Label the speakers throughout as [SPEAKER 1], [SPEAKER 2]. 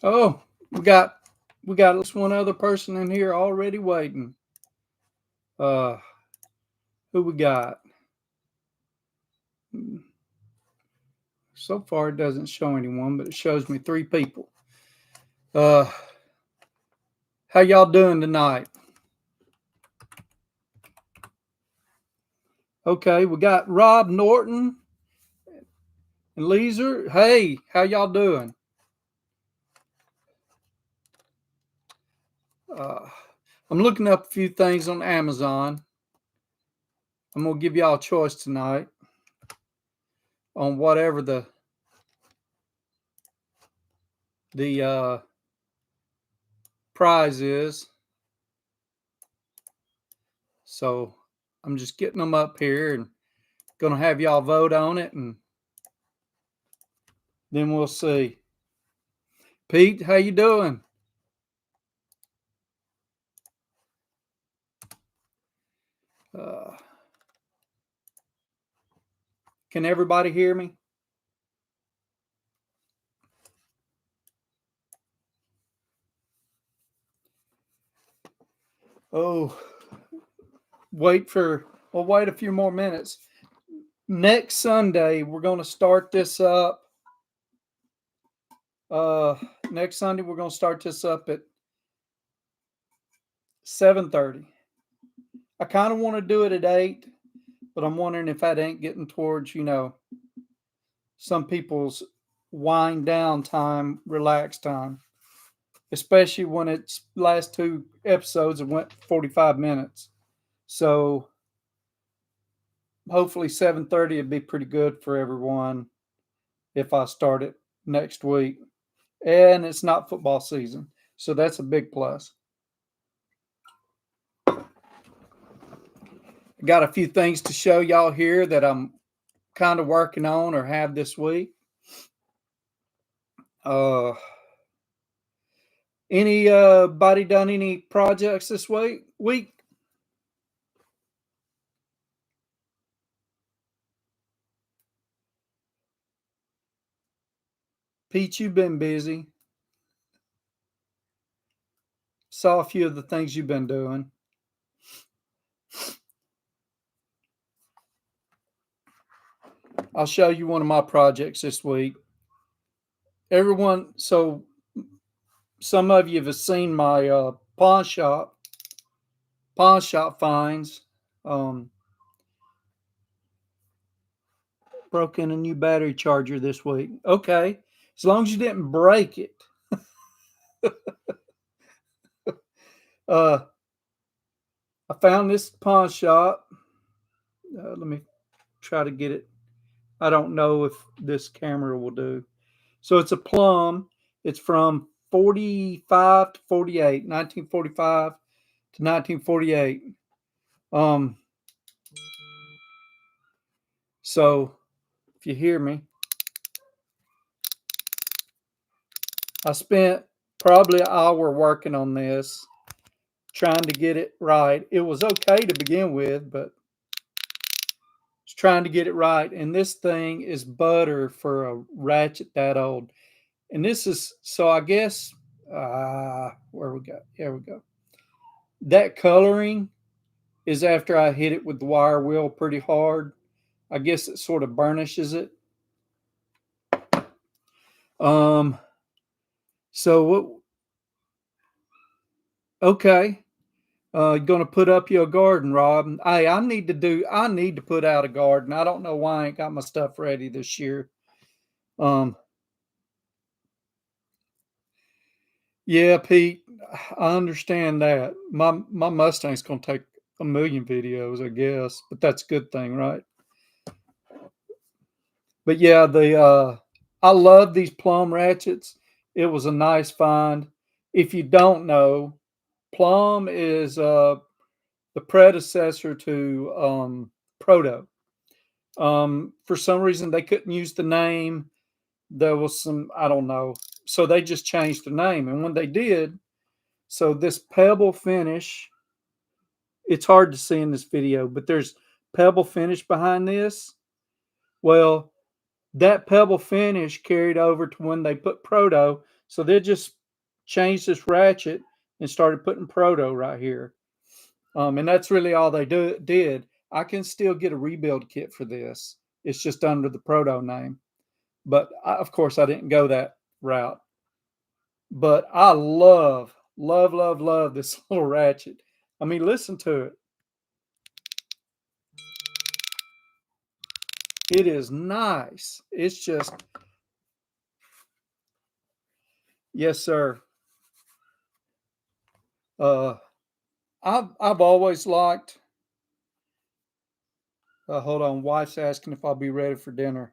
[SPEAKER 1] Oh, we got at least one other person in here already waiting. Uh, who we got? So far, it doesn't show anyone, but it shows me 3 people. Uh, how y'all doing tonight? Okay, we got Rob Norton and Leeser. Hey, how y'all doing? Uh, I'm looking up a few things on Amazon. I'm gonna give y'all a choice tonight on whatever the prize is. So I'm just getting them up here and gonna have y'all vote on it, and then we'll see. Pete, how you doing? Uh, can everybody hear me? Oh, we'll wait a few more minutes. Next Sunday, we're going to start this up. Next Sunday, we're going to start this up at 7:30. I kind of want to do it at 8, but I'm wondering if that ain't getting towards, some people's wind down time, relax time, especially when it's last 2 episodes it went 45 minutes. So hopefully 7:30 would be pretty good for everyone if I start it next week. And it's not football season, so that's a big plus. I got a few things to show y'all here that I'm kind of working on or have this week. Uh, anybody done any projects this week? Pete, you've been busy. Saw a few of the things you've been doing. I'll show you one of my projects this week. Everyone, so some of you have seen my pawn shop finds. Um, broke in a new battery charger this week. Okay, as long as you didn't break it. uh, I found this pawn shop. Let me try to get it. I don't know if this camera will do. So it's a plum. It's from 45 to 48, 1945 to 1948. Um, so if you hear me, I spent probably an hour working on this, trying to get it right. It was okay to begin with, but it's trying to get it right. And this thing is butter for a ratchet that old. And this is, so I guess, where we go? Here we go. That coloring is after I hit it with the wire wheel pretty hard. I guess it sort of burnishes it. Um, so what? Okay, going to put up your garden, Rob. Hey, I need to put out a garden. I don't know why I ain't got my stuff ready this year. Um, yeah, Pete, I understand that. My Mustang's gonna take a million videos, I guess, but that's a good thing, right? But yeah, the I love these plum ratchets. It was a nice find. If you don't know, plum is the predecessor to proto. For some reason, they couldn't use the name. There was some, I don't know. So they just changed the name. And when they did, so this pebble finish, it's hard to see in this video, but there's pebble finish behind this. Well, that pebble finish carried over to when they put proto. So they just changed this ratchet and started putting Proto right here. And that's really all they did. I can still get a rebuild kit for this. It's just under the Proto name. But of course, I didn't go that route. But I love this little ratchet. I mean, listen to it. It is nice. It's just, yes, sir. I've always liked. Hold on, wife's asking if I'll be ready for dinner.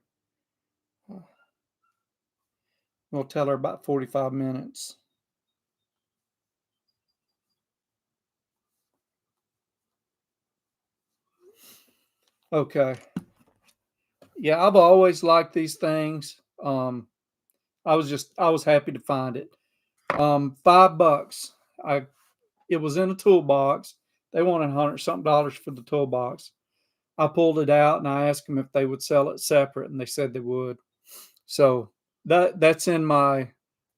[SPEAKER 1] We'll tell her about 45 minutes. Okay. Yeah, I've always liked these things. I was happy to find it. $5. It was in a toolbox. They wanted $100 something for the toolbox. I pulled it out and I asked them if they would sell it separate, and they said they would. So that's in my.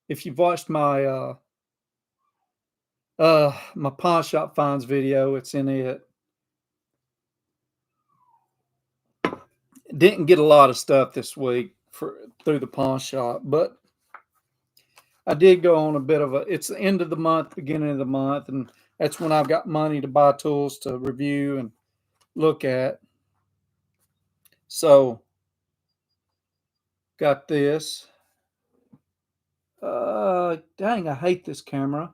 [SPEAKER 1] If you've watched my my pawn shop finds video, it's in it. Didn't get a lot of stuff this week through the pawn shop, but I did go on a bit of a. It's the end of the month, beginning of the month, and that's when I've got money to buy tools to review and look at. So, got this. Dang, I hate this camera.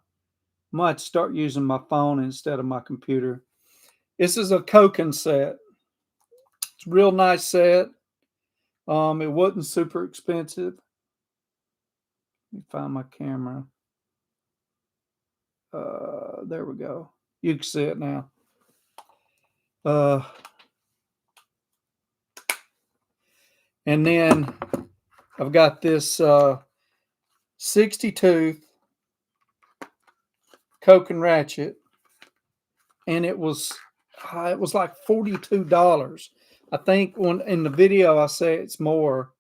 [SPEAKER 1] Might start using my phone instead of my computer. This is a Koken set. It's a real nice set. It wasn't super expensive. Let me find my camera. There we go. You can see it now. And then I've got this 60 tooth Koken ratchet, and it was like $42. I think when in the video I say it's more,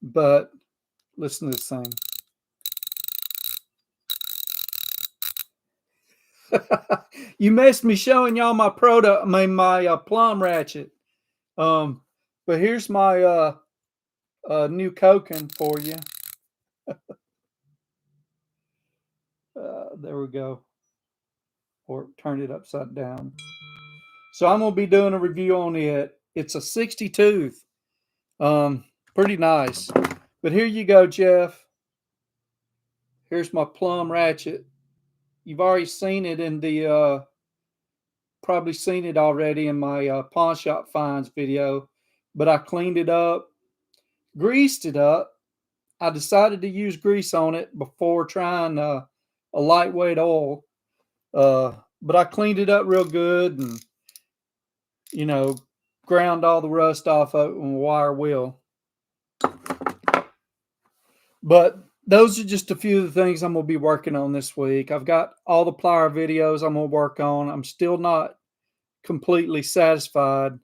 [SPEAKER 1] but listen to this thing. You missed me showing y'all my plum ratchet. But here's my new Koken for you. There we go. Or turn it upside down. So I'm gonna be doing a review on it. It's a 60 tooth. Pretty nice. But here you go, Jeff. Here's my plum ratchet. You've already seen it in the probably seen it already in my pawn shop finds video, but I cleaned it up, greased it up. I decided to use grease on it before trying a lightweight oil, but I cleaned it up real good and ground all the rust off of it with a wire wheel. But those are just a few of the things I'm going to be working on this week. I've got all the plier videos I'm going to work on. I'm still not completely satisfied.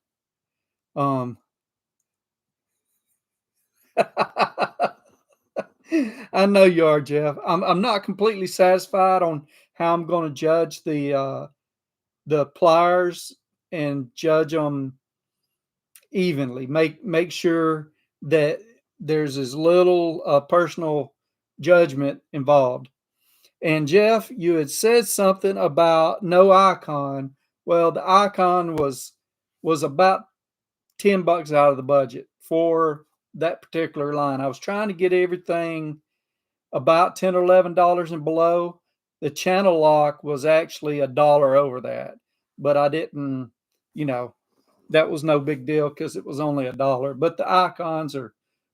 [SPEAKER 1] I know you are, Jeff. I'm not completely satisfied on how I'm going to judge the pliers and judge them evenly. Make sure that there's as little personal judgment involved. And Jeff, you had said something about no icon. Well, the icon was about $10 out of the budget for that particular line. I was trying to get everything about $10 or $11 and below. The channel lock was actually $1 over that, but I didn't, that was no big deal because it was only $1. But the icons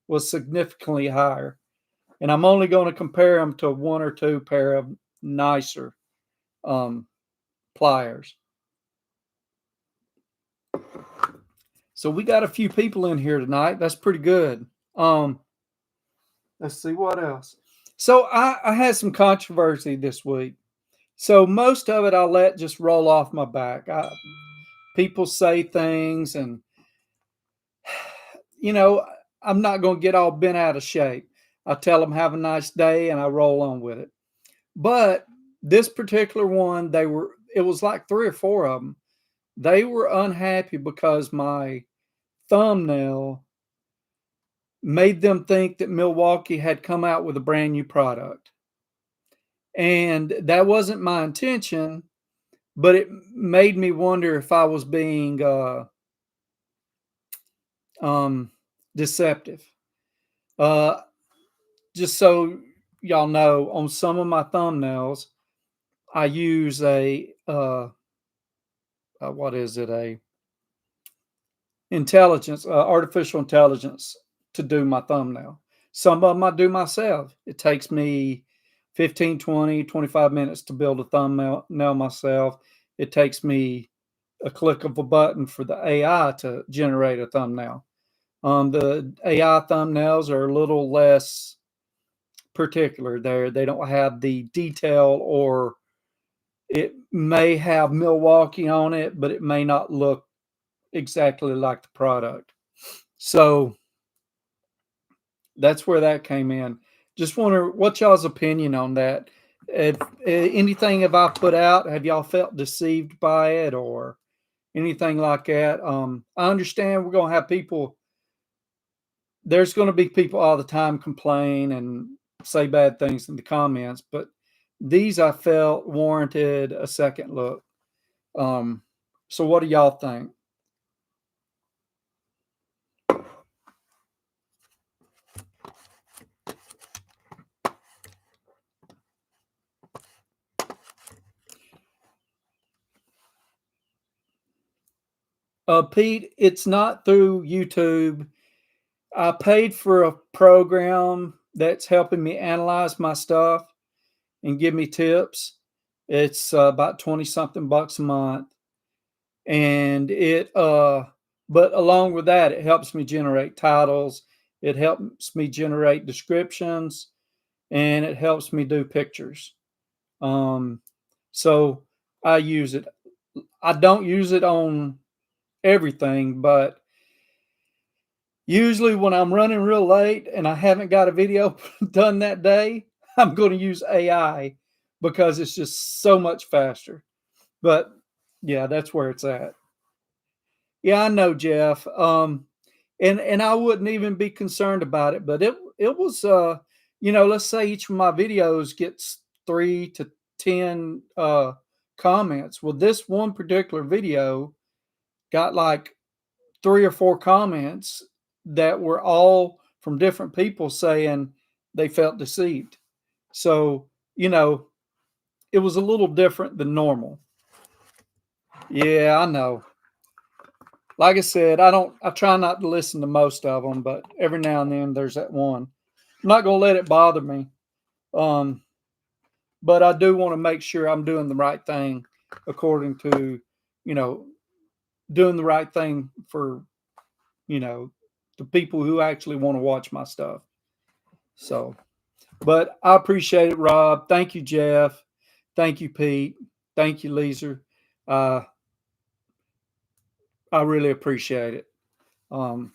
[SPEAKER 1] was significantly higher, and I'm only going to compare them to one or two pair of nicer pliers. So we got a few people in here tonight. That's pretty good. Let's see what else. So I had some controversy this week. So most of it I'll let just roll off my back. People say things, and I'm not going to get all bent out of shape. I tell them have a nice day, and I roll on with it. But this particular one, it was like 3 or 4 of them. They were unhappy because my thumbnail made them think that Milwaukee had come out with a brand new product. And that wasn't my intention, but it made me wonder if I was being deceptive. Uh, just so y'all know, on some of my thumbnails, I use what is it? A artificial intelligence to do my thumbnail. Some of them I do myself. It takes me 15, 20, 25 minutes to build a thumbnail myself. It takes me a click of a button for the AI to generate a thumbnail. The AI thumbnails are a little less particular. They don't have the detail, or it may have Milwaukee on it, but it may not look exactly like the product. So that's where that came in. Just wonder what y'all's opinion on that. If, anything have I put out? Have y'all felt deceived by it or anything like that? I understand we're gonna have people. There's going to be people all the time complain and say bad things in the comments, but these I felt warranted a second look. So what do y'all think? Pete, it's not through YouTube. I paid for a program that's helping me analyze my stuff and give me tips. It's about 20 something bucks a month. And but along with that, it helps me generate titles. It helps me generate descriptions, and it helps me do pictures. Um, so I use it. I don't use it on everything, but usually when I'm running real late and I haven't got a video done that day, I'm going to use AI because it's just so much faster. But yeah, that's where it's at. Yeah, I know, Jeff. And I wouldn't even be concerned about it, but it was let's say each of my videos gets 3 to 10 comments. Well, this one particular video got like 3 or 4 comments that were all from different people saying they felt deceived. So, it was a little different than normal. Yeah, I know. Like I said, I try not to listen to most of them, but every now and then there's that one. I'm not going to let it bother me. Um, but I do want to make sure I'm doing the right thing according to, you know, doing the right thing for, you know, the people who actually want to watch my stuff. So, but I appreciate it, Rob. Thank you, Jeff. Thank you, Pete. Thank you, Leeser. Uh, I really appreciate it. Um,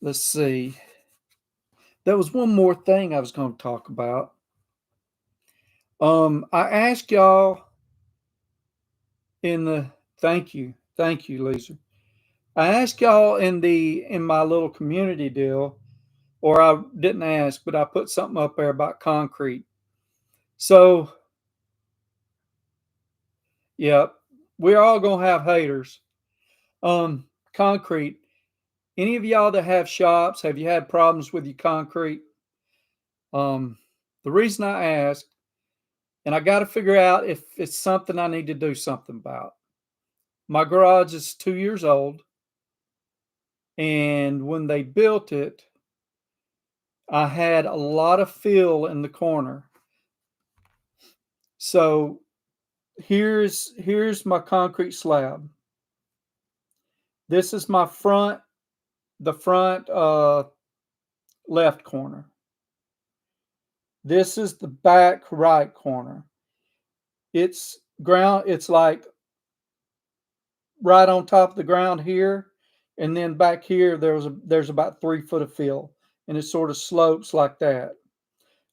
[SPEAKER 1] let's see. There was one more thing I was going to talk about. I asked y'all in the thank you, Lisa. I asked y'all in my little community deal, or I didn't ask, but I put something up there about concrete. So, yeah, we're all gonna have haters. Concrete. Any of y'all that have shops, have you had problems with your concrete? The reason I ask, and I got to figure out if it's something I need to do something about. My garage is 2 years old, and when they built it, I had a lot of fill in the corner. So here's my concrete slab. This is my the front left corner. This is the back right corner. It's ground. It's like right on top of the ground here, and then back here there's about 3 foot of fill, and it sort of slopes like that.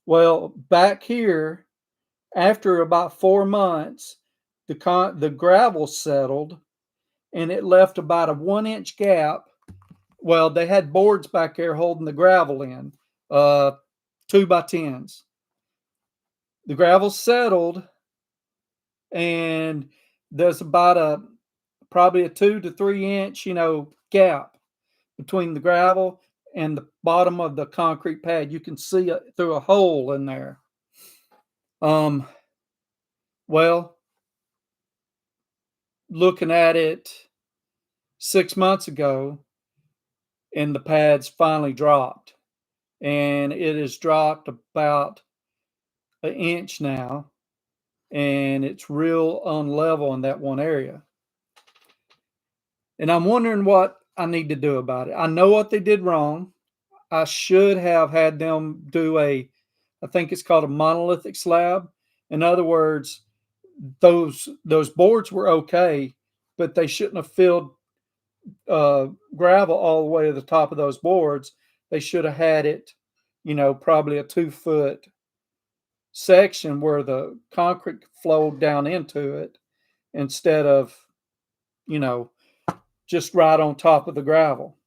[SPEAKER 1] Well, back here, after about 4 months, the gravel settled, and it left about a 1 inch gap. Well, they had boards back there holding the gravel in, 2x10s. The gravel settled, and there's about probably a 2 to 3 inch, gap between the gravel and the bottom of the concrete pad. You can see through a hole in there. Um, well, looking at it 6 months ago, and the pads finally dropped, and it has dropped about an inch now, and it's real unlevel in that one area. And I'm wondering what I need to do about it. I know what they did wrong. I should have had them do I think it's called a monolithic slab. In other words, those boards were okay, but they shouldn't have filled gravel all the way to the top of those boards. They should have had it, probably a 2 foot section where the concrete flowed down into it instead of, you know, just right on top of the gravel.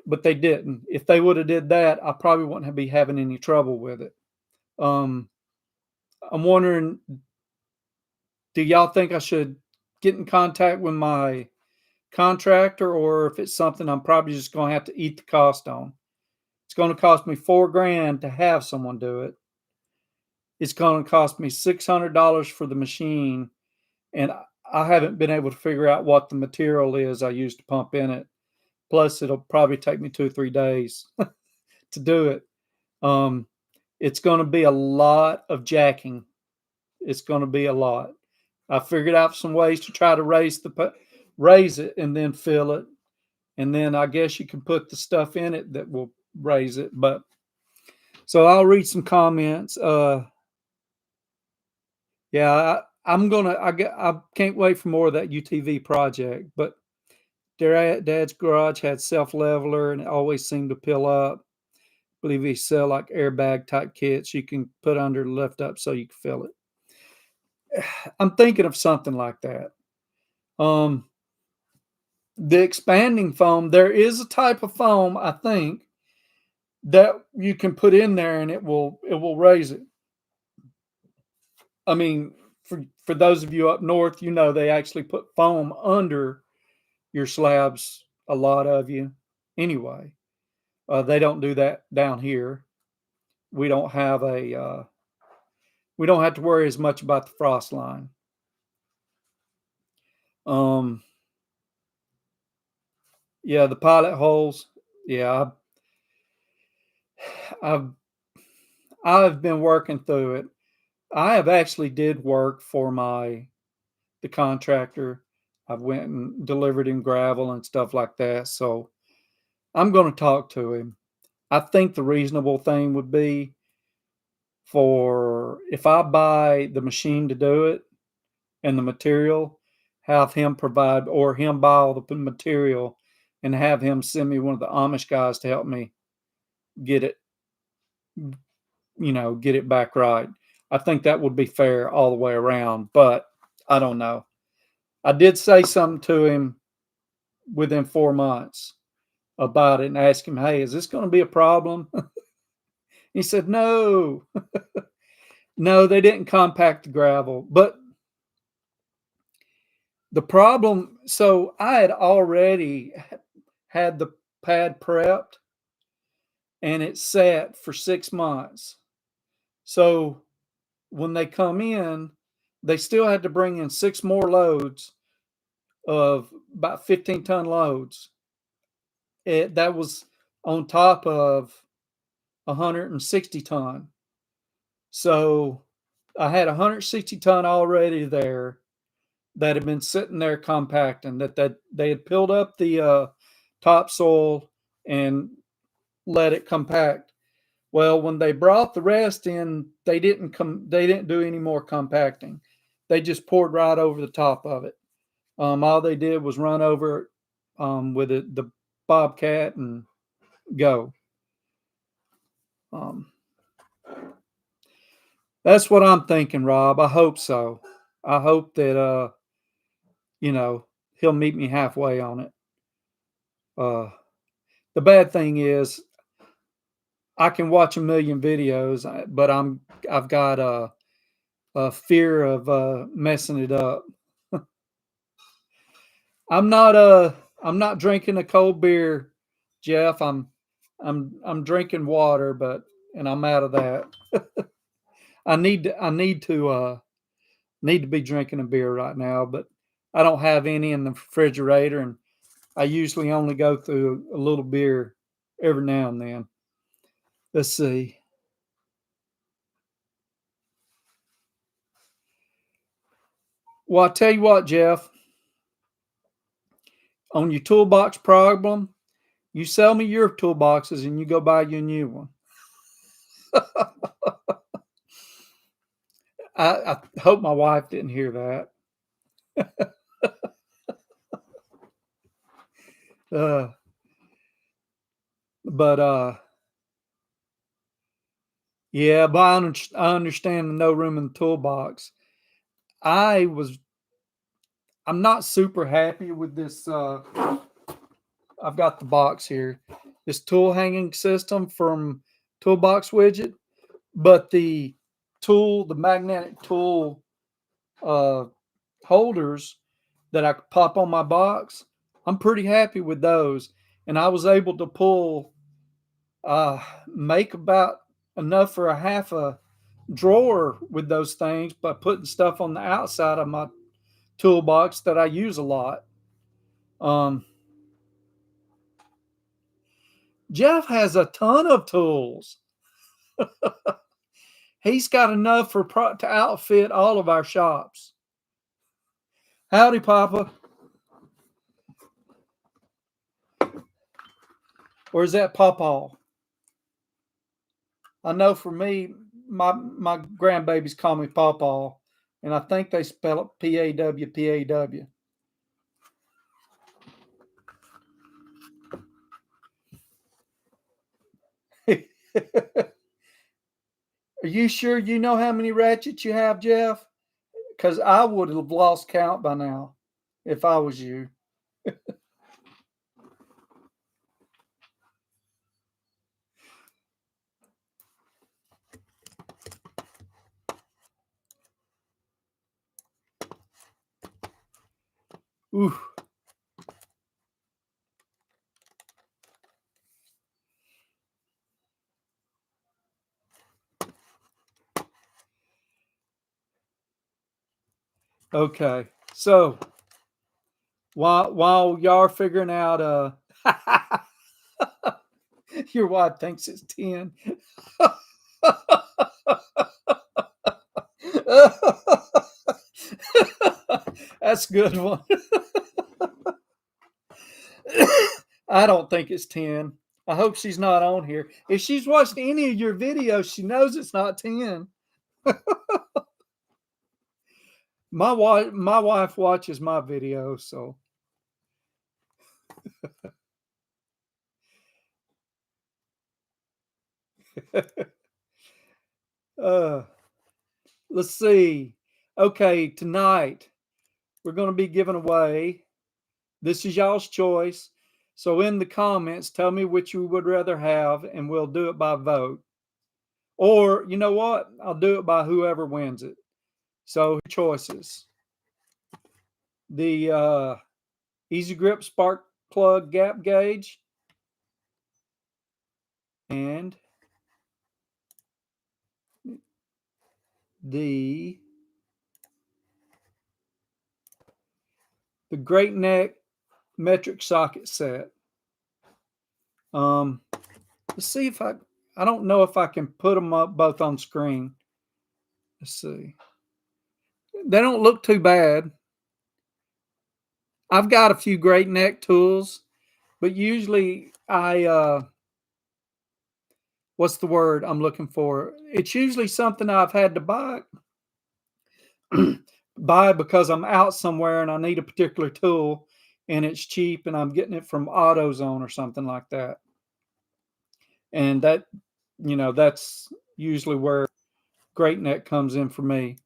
[SPEAKER 1] But they didn't. If they would have did that, I probably wouldn't be having any trouble with it. Um, I'm wondering, do y'all think I should get in contact with my contractor, or if it's something I'm probably just going to have to eat the cost on? It's going to cost me $4,000 to have someone do it. It's going to cost me $600 for the machine, and I haven't been able to figure out what the material is I used to pump in it. Plus, it'll probably take me 2 or 3 days to do it. It's going to be a lot of jacking. It's going to be a lot. I figured out some ways to try to raise it and then fill it, and then I guess you can put the stuff in it that will raise it. But so I'll read some comments. Yeah, I can't wait for more of that UTV project. But their dad's garage had self leveler, and it always seemed to fill up. I believe he sell like airbag type kits you can put under the lift up so you can fill it. I'm thinking of something like that. Um, the expanding foam, there is a type of foam, I think, that you can put in there and it will raise it. I mean, for those of you up north, they actually put foam under your slabs, a lot of you. Anyway, they don't do that down here. We don't have we don't have to worry as much about the frost line. Um, yeah, the pilot holes. Yeah, I've I've been working through it. I have actually did work for the contractor. I've went and delivered him gravel and stuff like that. So I'm going to talk to him. I think the reasonable thing would be for if I buy the machine to do it and the material, have him provide or him buy all the material and have him send me one of the Amish guys to help me get it, get it back right. I think that would be fair all the way around, but I don't know. I did say something to him within 4 months about it and ask him, hey, is this going to be a problem? He said, no, no, they didn't compact the gravel. But the problem, so I had already had the pad prepped and it sat for 6 months. So when they come in, they still had to bring in 6 more loads of about 15-ton loads. That was on top of 160 ton. So I had 160 ton already there that had been sitting there compacting, that they had filled up the topsoil and let it compact. Well, when they brought the rest in, they didn't do any more compacting. They just poured right over the top of it. All they did was run over with the Bobcat and go. Um, That's what I'm thinking, Rob. I hope so. I hope that you know, he'll meet me halfway on it. Uh the bad thing is I can watch a million videos, but I've got a fear of messing it up. I'm not I'm not drinking a cold beer, Jeff. I'm drinking water, but and I'm out of that. I need to be drinking a beer right now, but I don't have any in the refrigerator, and I usually only go through a little beer every now and then. Let's see. Well, I tell you what, Jeff, on your toolbox problem, you sell me your toolboxes and you go buy you a new one. I hope my wife didn't hear that. Uh, but yeah, but I understand the no room in the toolbox. I was I'm not super happy with this. I've got the box here, this tool hanging system from Toolbox Widget, but the magnetic tool uh, holders that I could pop on my box, I'm pretty happy with those. And I was able to make about enough for a half a drawer with those things by putting stuff on the outside of my toolbox that I use a lot. Um, Jeff has a ton of tools. He's got enough to outfit all of our shops. Howdy, Papa. Or is that Pawpaw? I know for me, my grandbabies call me Pawpaw, and I think they spell it Pawpaw. Are you sure you know how many ratchets you have, Jeff? Because I would have lost count by now if I was you. Ooh. Okay. So while y'all are figuring out your wife thinks it's 10. That's a good one. I don't think it's 10. I hope she's not on here. If she's watched any of your videos, she knows it's not 10. My wife watches my videos, so uh let's see. Okay, tonight we're going to be giving away. This is y'all's choice. So in the comments, tell me which you would rather have, and we'll do it by vote. Or you know what? I'll do it by whoever wins it. So choices: the Easy Grip spark plug gap gauge, and the Great Neck metric socket set. Um, let's see if I don't know if I can put them up both on screen. Let's see. They don't look too bad. I've got a few Great Neck tools, but usually what's the word I'm looking for? It's usually something I've had to buy buy because I'm out somewhere and I need a particular tool and it's cheap and I'm getting it from AutoZone or something like that. And that that's usually where Great Neck comes in for me.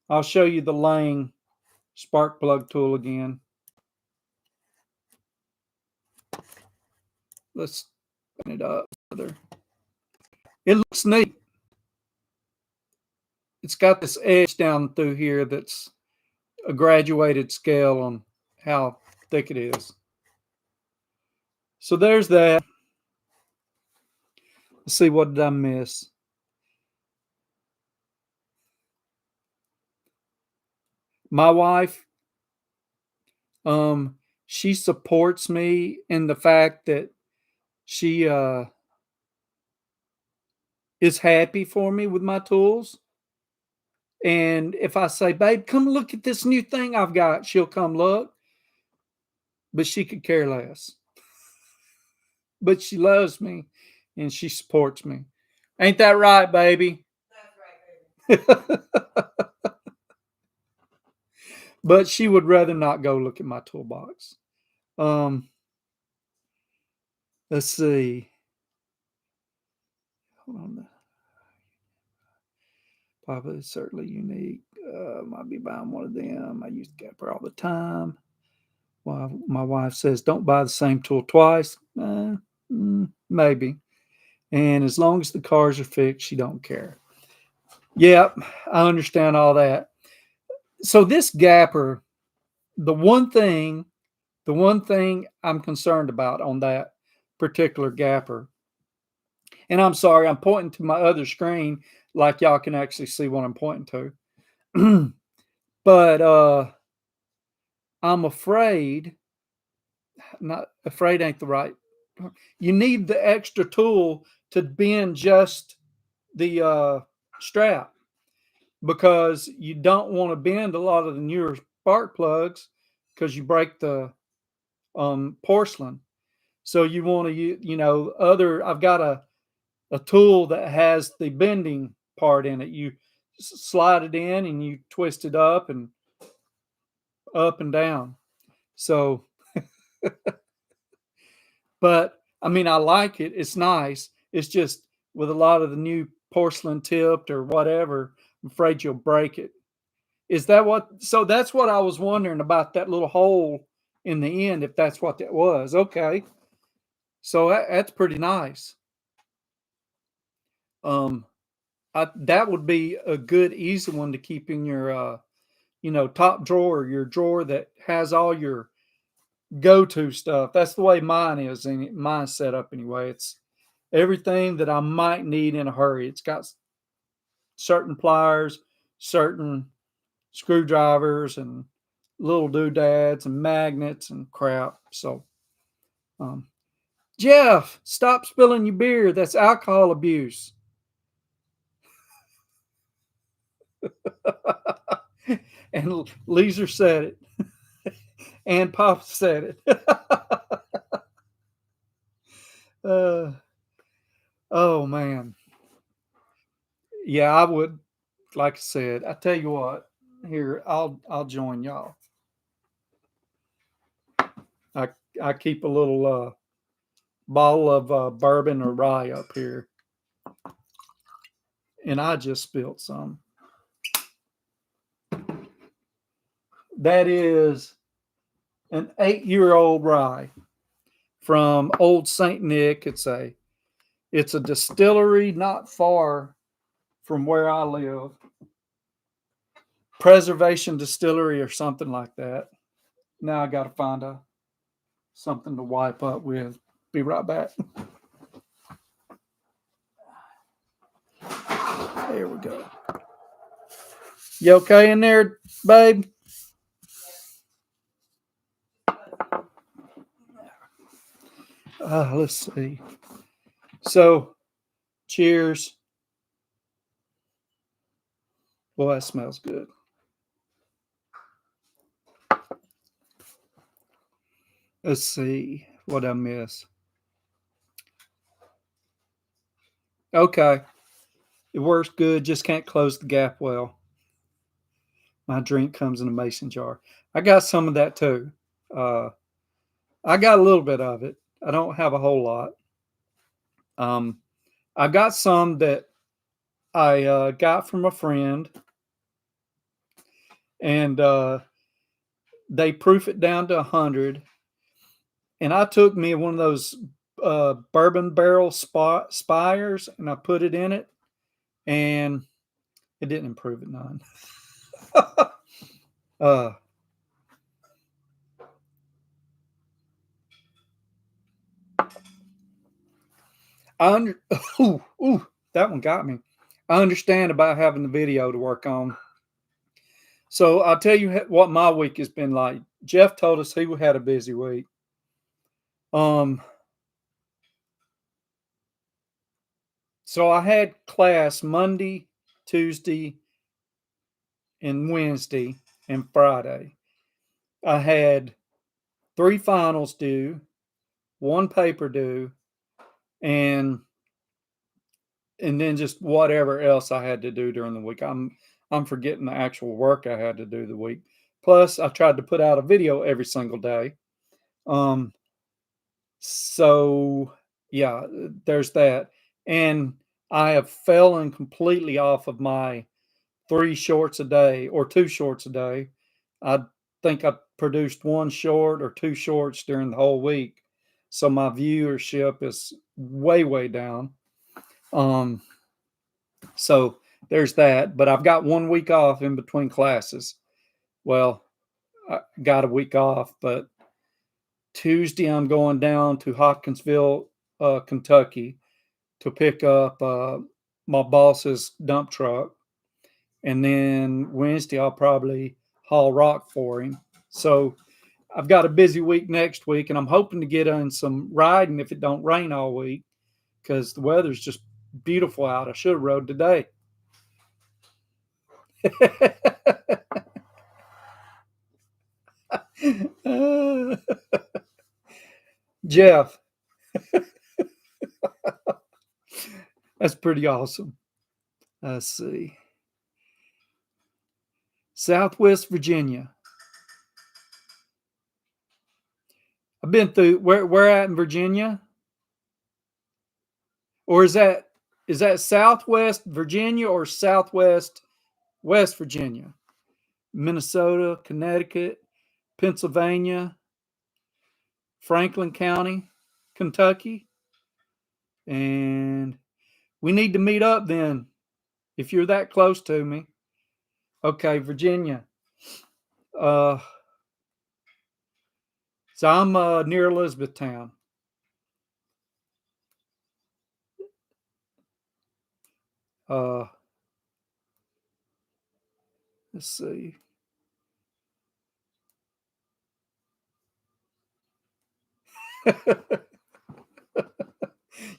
[SPEAKER 1] I'll show you the Lang spark plug tool again. Let's open it up further. It looks neat. It's got this edge down through here that's a graduated scale on how thick it is. So there's that. Let's see, what did I miss? My wife, she supports me in the fact that she is happy for me with my tools. And if I say, babe, come look at this new thing I've got, she'll come look. But she could care less. But she loves me and she supports me. Ain't that right, baby? That's right, baby. But she would rather not go look at my toolbox. Let's see. Hold on. Papa is certainly unique. Might be buying one of them. I use Gapper all the time. Well, my wife says, don't buy the same tool twice. Maybe. And as long as the cars are fixed, she don't care. Yep, I understand all that. So this Gapper, the one thing I'm concerned about on that particular Gapper, and I'm sorry, I'm pointing to my other screen like y'all can actually see what I'm pointing to. But I'm afraid, not afraid ain't the right. You need the extra tool to bend just the strap, because you don't want to bend a lot of the newer spark plugs because you break the porcelain. So you want to, I've got a tool that has the bending part in it. You slide it in and you twist it up and down. So, but I mean, I like it. It's nice. It's just with a lot of the new porcelain tipped or whatever, I'm afraid you'll break it. Is that what? So that's what I was wondering about, that little hole in the end, if that's what that was. Okay. So that's pretty nice. That would be a good, easy one to keep in your, top drawer, your drawer that has all your go-to stuff. That's the way mine is, and mine's set up anyway. It's everything that I might need in a hurry. It's got certain pliers, certain screwdrivers, and little doodads and magnets and crap. So, Jeff, stop spilling your beer. That's alcohol abuse. And Leeser said it. And Pop said it. Oh man. Yeah, I would, like I said, I tell you what, here, I'll join y'all. I keep a little bottle of bourbon or rye up here. And I just spilled some. That is an 8-year-old rye from Old Saint Nick. It's a distillery not far from where I live. Preservation Distillery or something like that. Now I got to find something to wipe up with. Be right back. There we go. You okay in there, babe? Let's see. So, cheers. Boy, that smells good. Let's see what I miss. Okay. It works good, just can't close the gap well. My drink comes in a mason jar. I got some of that too. I got a little bit of it. I don't have a whole lot. I got some that I got from a friend, and they proof it down to 100. And I took me one of those bourbon barrel spires, and I put it in it, and it didn't improve it none. uh, I under, ooh, that one got me. I understand about having the video to work on. So I'll tell you what my week has been like. Jeff told us he had a busy week. So I had class Monday, Tuesday, and Wednesday and Friday. I had 3 finals due, 1 paper due, and then just whatever else I had to do during the week. I'm forgetting the actual work I had to do the week. Plus, I tried to put out a video every single day. So yeah, there's that. And I have fallen completely off of my 3 shorts a day or 2 shorts a day. I think I produced 1 short or 2 shorts during the whole week. So my viewership is way, way down. So there's that. But I've got 1 week off in between classes. Well, I got a week off, but Tuesday I'm going down to Hopkinsville, Kentucky to pick up my boss's dump truck. And then Wednesday I'll probably haul rock for him. So I've got a busy week next week, and I'm hoping to get in some riding if it don't rain all week, because the weather's just beautiful out. I should have rode today. Jeff, that's pretty awesome. Let's see. Southwest Virginia. I've been through where at in Virginia? Or is that Southwest Virginia or Southwest West Virginia? Minnesota, Connecticut, Pennsylvania, Franklin County, Kentucky. And we need to meet up then if you're that close to me. Okay, Virginia. So I'm near Elizabethtown. Let's see.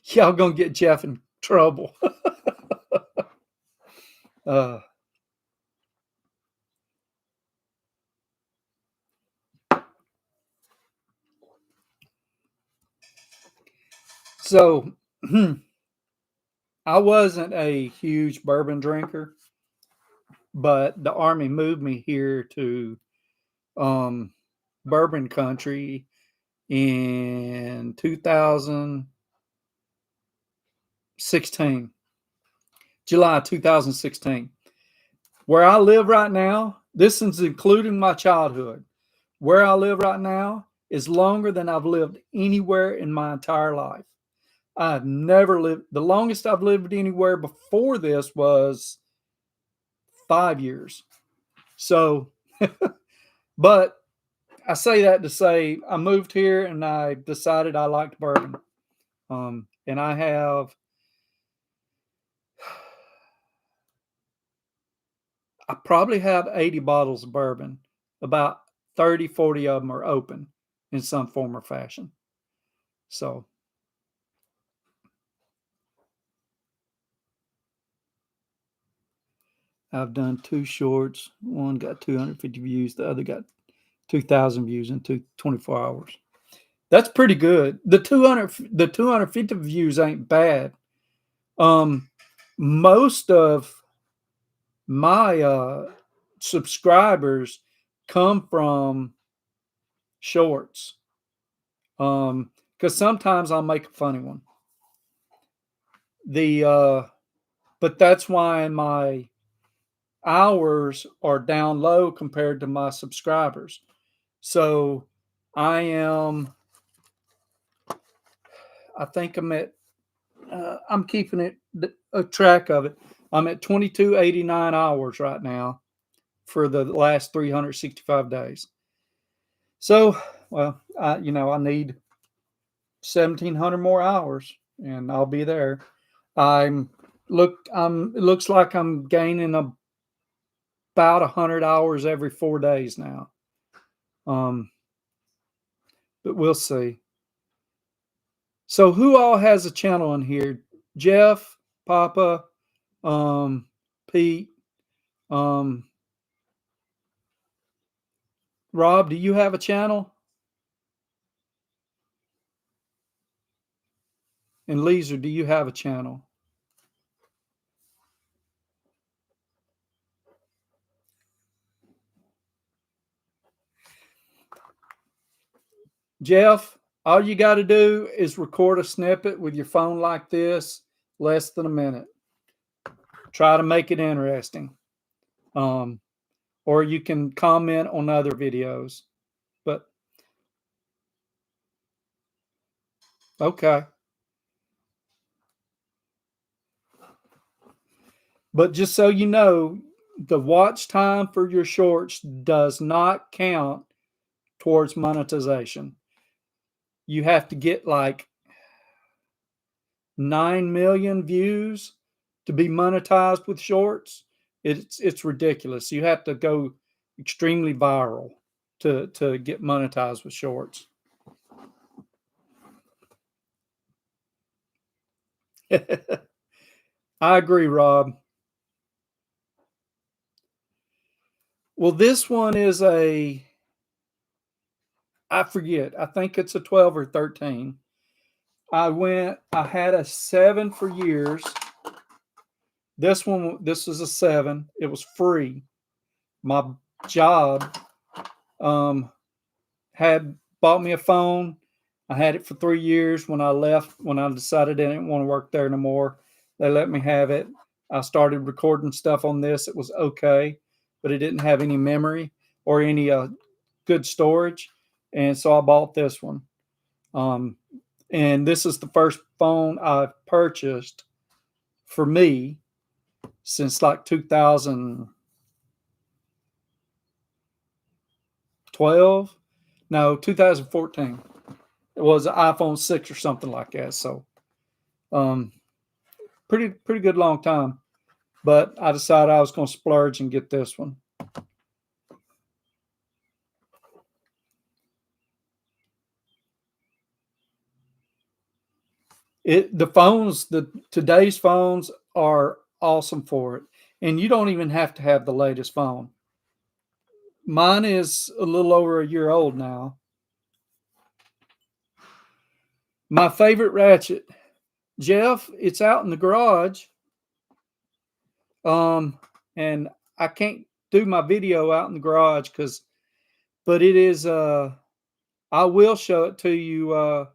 [SPEAKER 1] Y'all gonna get Jeff in trouble. uh, so I wasn't a huge bourbon drinker, but the Army moved me here to bourbon country in 2016, July 2016. Where I live right now, this is including my childhood. Where I live right now is longer than I've lived anywhere in my entire life. I've never lived, the longest I've lived anywhere before this was 5 years. So, but I say that to say I moved here and I decided I liked bourbon. And I probably have 80 bottles of bourbon. About 30, 40 of them are open in some form or fashion. So I've done 2 shorts. One got 250 views. The other got 2,000 views in 24 hours. That's pretty good. The 250 views ain't bad. Most of my subscribers come from shorts. Because sometimes I'll make a funny one. The but that's why my hours are down low compared to my subscribers. So I am, I think I'm keeping a track of it. I'm at 2289 hours right now for the last 365 days. So, well, I need 1700 more hours and I'll be there. It looks like I'm gaining about 100 hours every 4 days now. But we'll see. So who all has a channel in here? Jeff, Papa, Pete, um, Rob, do you have a channel? And Leeser, do you have a channel? Jeff, all you got to do is record a snippet with your phone like this, less than a minute. Try to make it interesting. Or you can comment on other videos. But okay. But just so you know, the watch time for your shorts does not count towards monetization. You have to get like 9 million views to be monetized with shorts. It's ridiculous. You have to go extremely viral to get monetized with shorts. I agree, Rob. Well, this one is I forget. I think it's a 12 or 13. I had a 7 for years. This was a 7. It was free. My job had bought me a phone. I had it for 3 years. When I decided I didn't want to work there no more, they let me have it. I started recording stuff on this. It was okay, but it didn't have any memory or any good storage. And so I bought this one. And this is the first phone I've purchased for me since like 2012. No, 2014. It was an iPhone 6 or something like that. So, um, pretty good long time. But I decided I was going to splurge and get this one. Today's phones are awesome for it, and you don't even have to have the latest phone. Mine is a little over a year old now. My favorite ratchet, Jeff, it's out in the garage. And I can't do my video out in the garage but it is I will show it to you.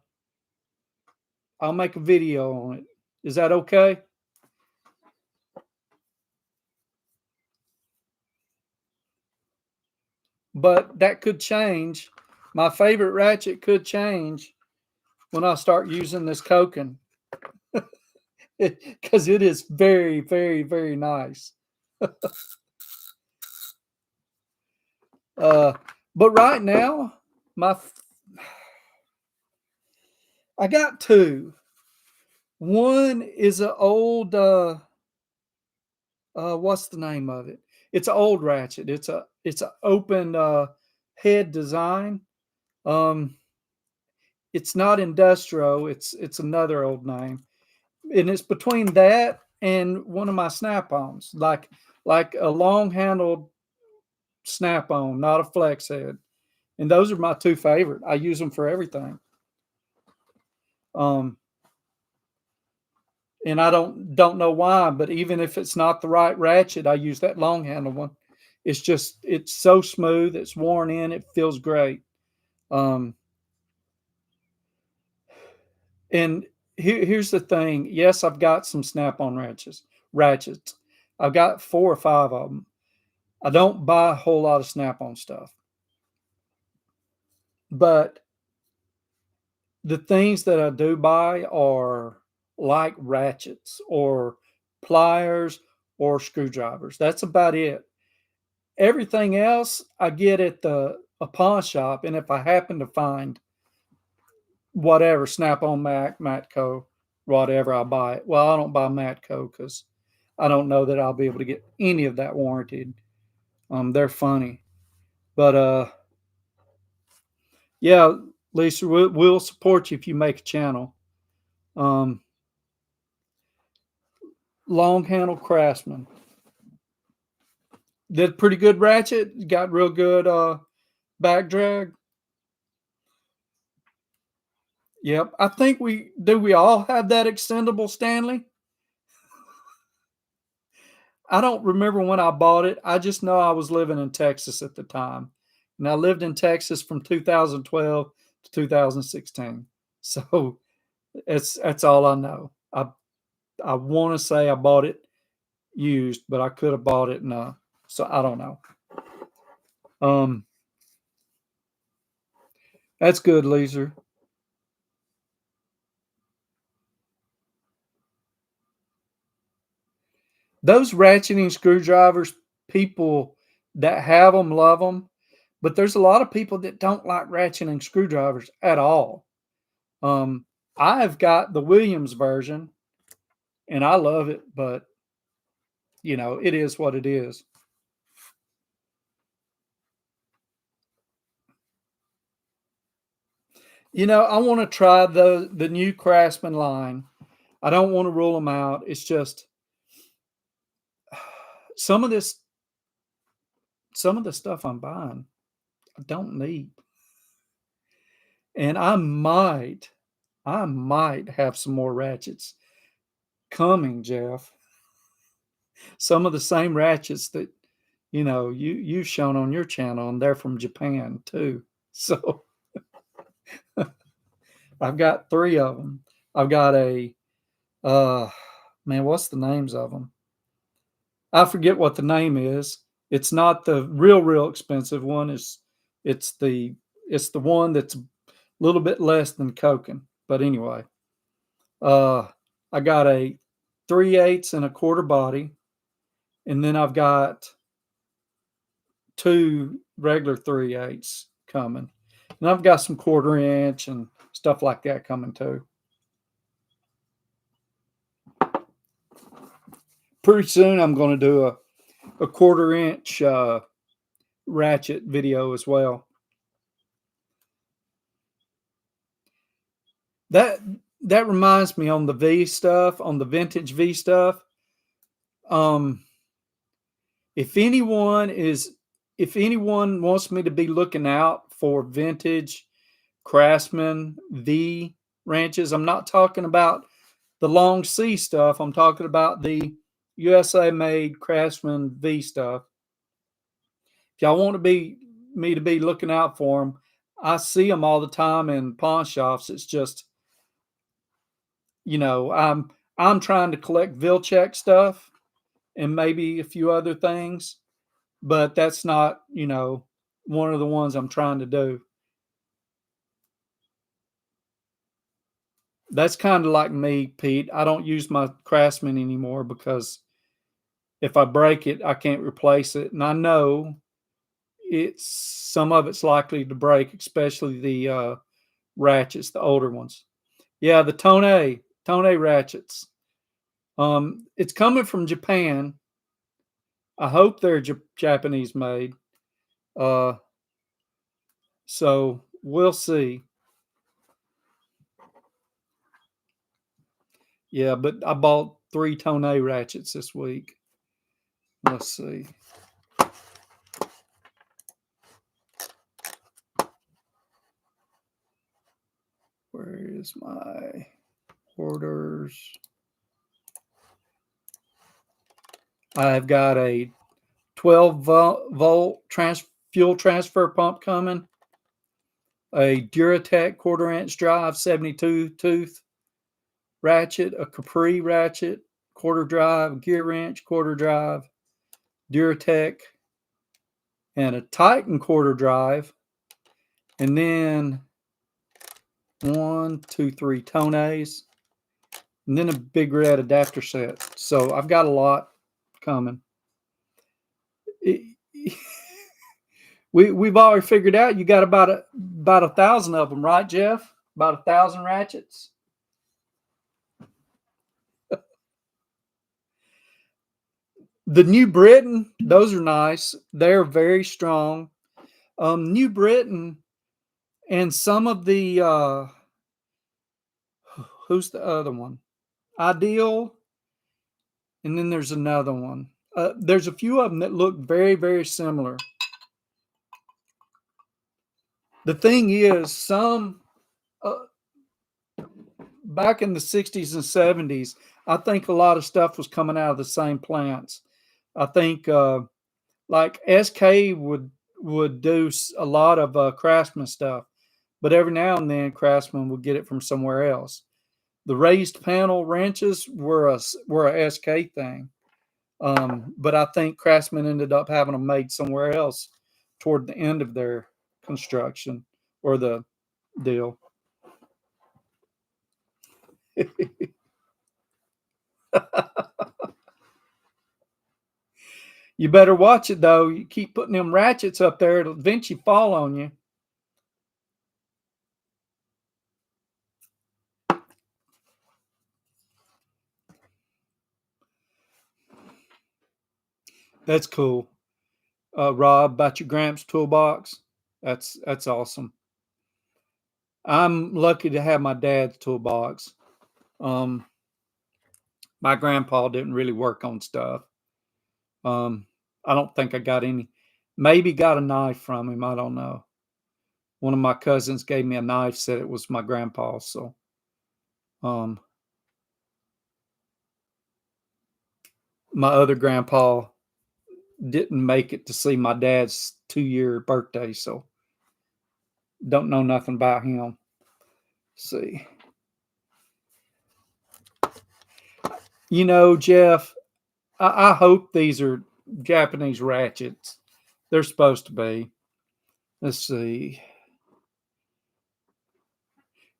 [SPEAKER 1] I'll make a video on it. Is that okay? But that could change. My favorite ratchet could change when I start using this Koken because it is very, very, very nice. But right now, my I got two. One is an old what's the name of it? It's an old ratchet. It's a open head design. Um, it's not Industro. It's another old name, and it's between that and one of my snap-ons, like a long handled snap-on, not a flex head. And those are my two favorite. I use them for everything. Um, and I don't know why, but even if it's not the right ratchet, I use that long handle one. It's so smooth, it's worn in, it feels great. Um, and here's the thing. Yes, I've got some snap-on ratchets. ratchets. I've got 4 or 5 of them. I don't buy a whole lot of Snap-on stuff. But the things that I do buy are like ratchets or pliers or screwdrivers. That's about it. Everything else I get at a pawn shop, and if I happen to find whatever Snap-on, Matco, whatever, I buy it. Well, I don't buy Matco because I don't know that I'll be able to get any of that warranted. They're funny, but yeah, Lisa, we'll support you if you make a channel. Long handle Craftsman did pretty good ratchet. Got real good back drag. Yep, I think we all have that extendable Stanley. I don't remember when I bought it. I just know I was living in Texas at the time. And I lived in Texas from 2012 to 2016. So that's all I know. I want to say I bought it used, but I could have bought it so I don't know. That's good, Lisa. Those ratcheting screwdrivers, people that have them love them, but there's a lot of people that don't like ratcheting screwdrivers at all. I've got the Williams version, and I love it, but it is what it is. I want to try the new Craftsman line. I don't want to rule them out. It's just some of the stuff I'm buying, I don't need. And I might have some more ratchets coming, Jeff. Some of the same ratchets that you've shown on your channel, and they're from Japan too. So I've got 3 of them. I've got a man, what's the names of them? I forget what the name is. It's not the real expensive one. It's the one that's a little bit less than Koken. But anyway, I got a 3/8 and a quarter body, and then I've got 2 regular 3/8 coming, and I've got some 1/4 inch and stuff like that coming too. Pretty soon, I'm going to do a 1/4 inch ratchet video as well. That reminds me, on the V stuff, on the vintage V stuff. If anyone wants me to be looking out for vintage Craftsman V wrenches, I'm not talking about the long C stuff. I'm talking about the USA made Craftsman V stuff. If y'all want me to be looking out for them, I see them all the time in pawn shops. It's just, I'm trying to collect Vilcek stuff and maybe a few other things, but that's not, one of the ones I'm trying to do. That's kind of like me, Pete. I don't use my Craftsman anymore because if I break it, I can't replace it. And I know some of it's likely to break, especially the ratchets, the older ones. Yeah, the Tone ratchets. It's coming from Japan. I hope they're Japanese made. So we'll see. Yeah, but I bought 3 Tone ratchets this week. Let's see. Where is my orders? I've got a 12-volt fuel transfer pump coming, a Duratec 1/4 inch drive 72 tooth ratchet, a Capri ratchet, quarter drive, gear wrench, quarter drive, Duratec, and a Titan quarter drive, and then 1, 2, 3 Tonays, and then a big red adapter set. So I've got a lot coming. We've already figured out you got about 1,000 of them, right, Jeff? About 1,000 ratchets. The New Britain, those are nice. They're very strong. New Britain and some of the who's the other one? Ideal, and then there's another one. There's a few of them that look very, very similar. The thing is, some back in the 60s and 70s, I think a lot of stuff was coming out of the same plants. I think like SK would do a lot of Craftsman stuff, but every now and then Craftsman would get it from somewhere else. The raised panel wrenches were a SK thing, but I think Craftsman ended up having them made somewhere else toward the end of their construction or the deal. You better watch it though. You keep putting them ratchets up there, it'll eventually fall on you. That's cool. Rob, about your Gramps toolbox. That's awesome. I'm lucky to have my dad's toolbox. Um, my grandpa didn't really work on stuff. I don't think I got any. Maybe got a knife from him. I don't know. One of my cousins gave me a knife, said it was my grandpa's. So, um, my other grandpa didn't make it to see my dad's 2-year birthday, so don't know nothing about him. Let's see. You know, Jeff, I hope these are Japanese ratchets. They're supposed to be. Let's see.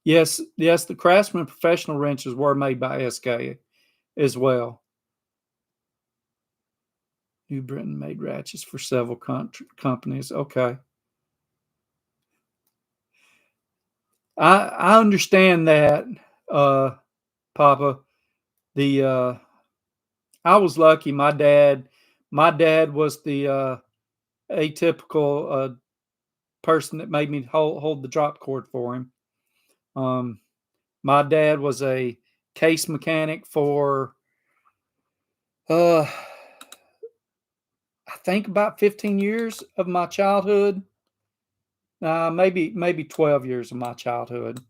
[SPEAKER 1] Yes, the Craftsman professional wrenches were made by SK as well. New Britain made ratchets for several companies. Okay. I understand that, Papa. The I was lucky. My dad was the atypical person that made me hold the drop cord for him. Um, my dad was a case mechanic for I think about 15 years of my childhood. Maybe 12 years of my childhood.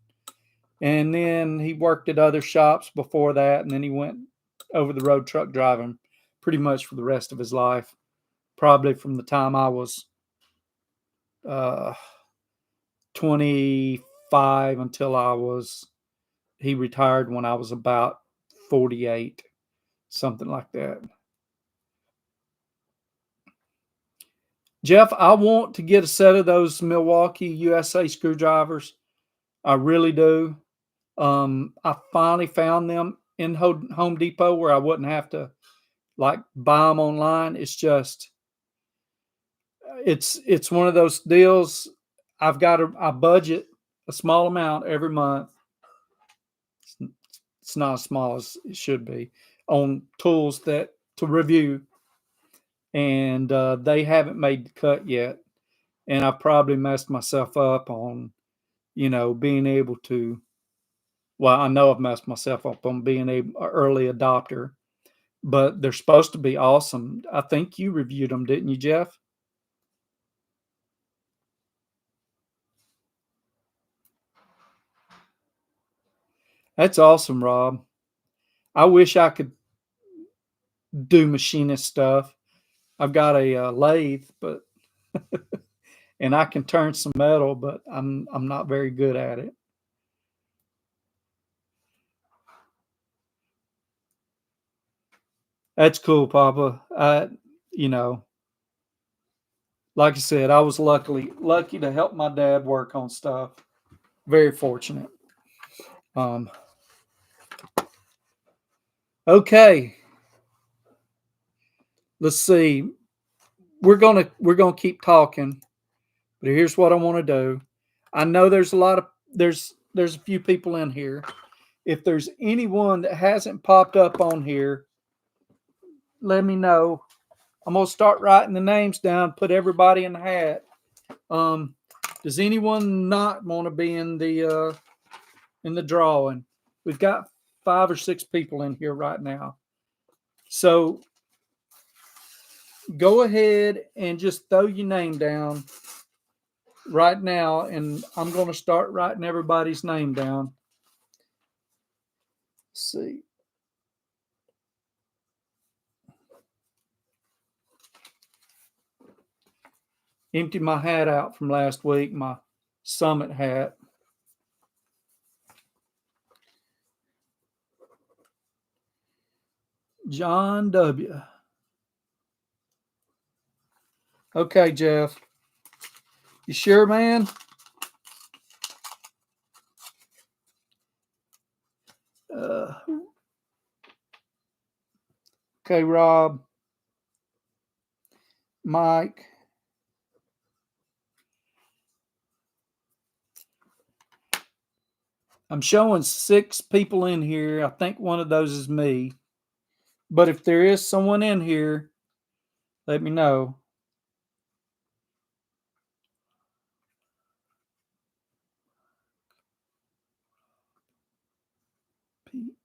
[SPEAKER 1] And then he worked at other shops before that, and then he went over the road truck driving pretty much for the rest of his life. Probably from the time I was uh, 25 until he retired when I was about 48, something like that. Jeff, I want to get a set of those Milwaukee USA screwdrivers. I really do. I finally found them in Home Depot where I wouldn't have to like buy them online. It's one of those deals. I budget a small amount every month. It's not as small as it should be on tools that to review, and they haven't made the cut yet. And I probably messed myself up on, being able to. Well, I know I've messed myself up on being an early adopter, but they're supposed to be awesome. I think you reviewed them, didn't you, Jeff? That's awesome, Rob. I wish I could do machinist stuff. I've got a lathe, but and I can turn some metal, but I'm not very good at it. That's cool, Papa. You know, like I said, I was lucky to help my dad work on stuff. Very fortunate. Um, okay, let's see. We're gonna keep talking, but here's what I want to do. I know there's a lot of there's a few people in here. If there's anyone that hasn't popped up on here, let me know. I'm gonna start writing the names down. Put everybody in the hat. Um, does anyone not want to be in the drawing? We've got 5 or 6 people in here right now. So go ahead and just throw your name down right now, and I'm going to start writing everybody's name down. Let's see. Empty my hat out from last week, my summit hat. John W. Okay, Jeff. You sure, man? Uh, okay, Rob. Mike. I'm showing 6 people in here. I think one of those is me. But if there is someone in here, let me know. Pete.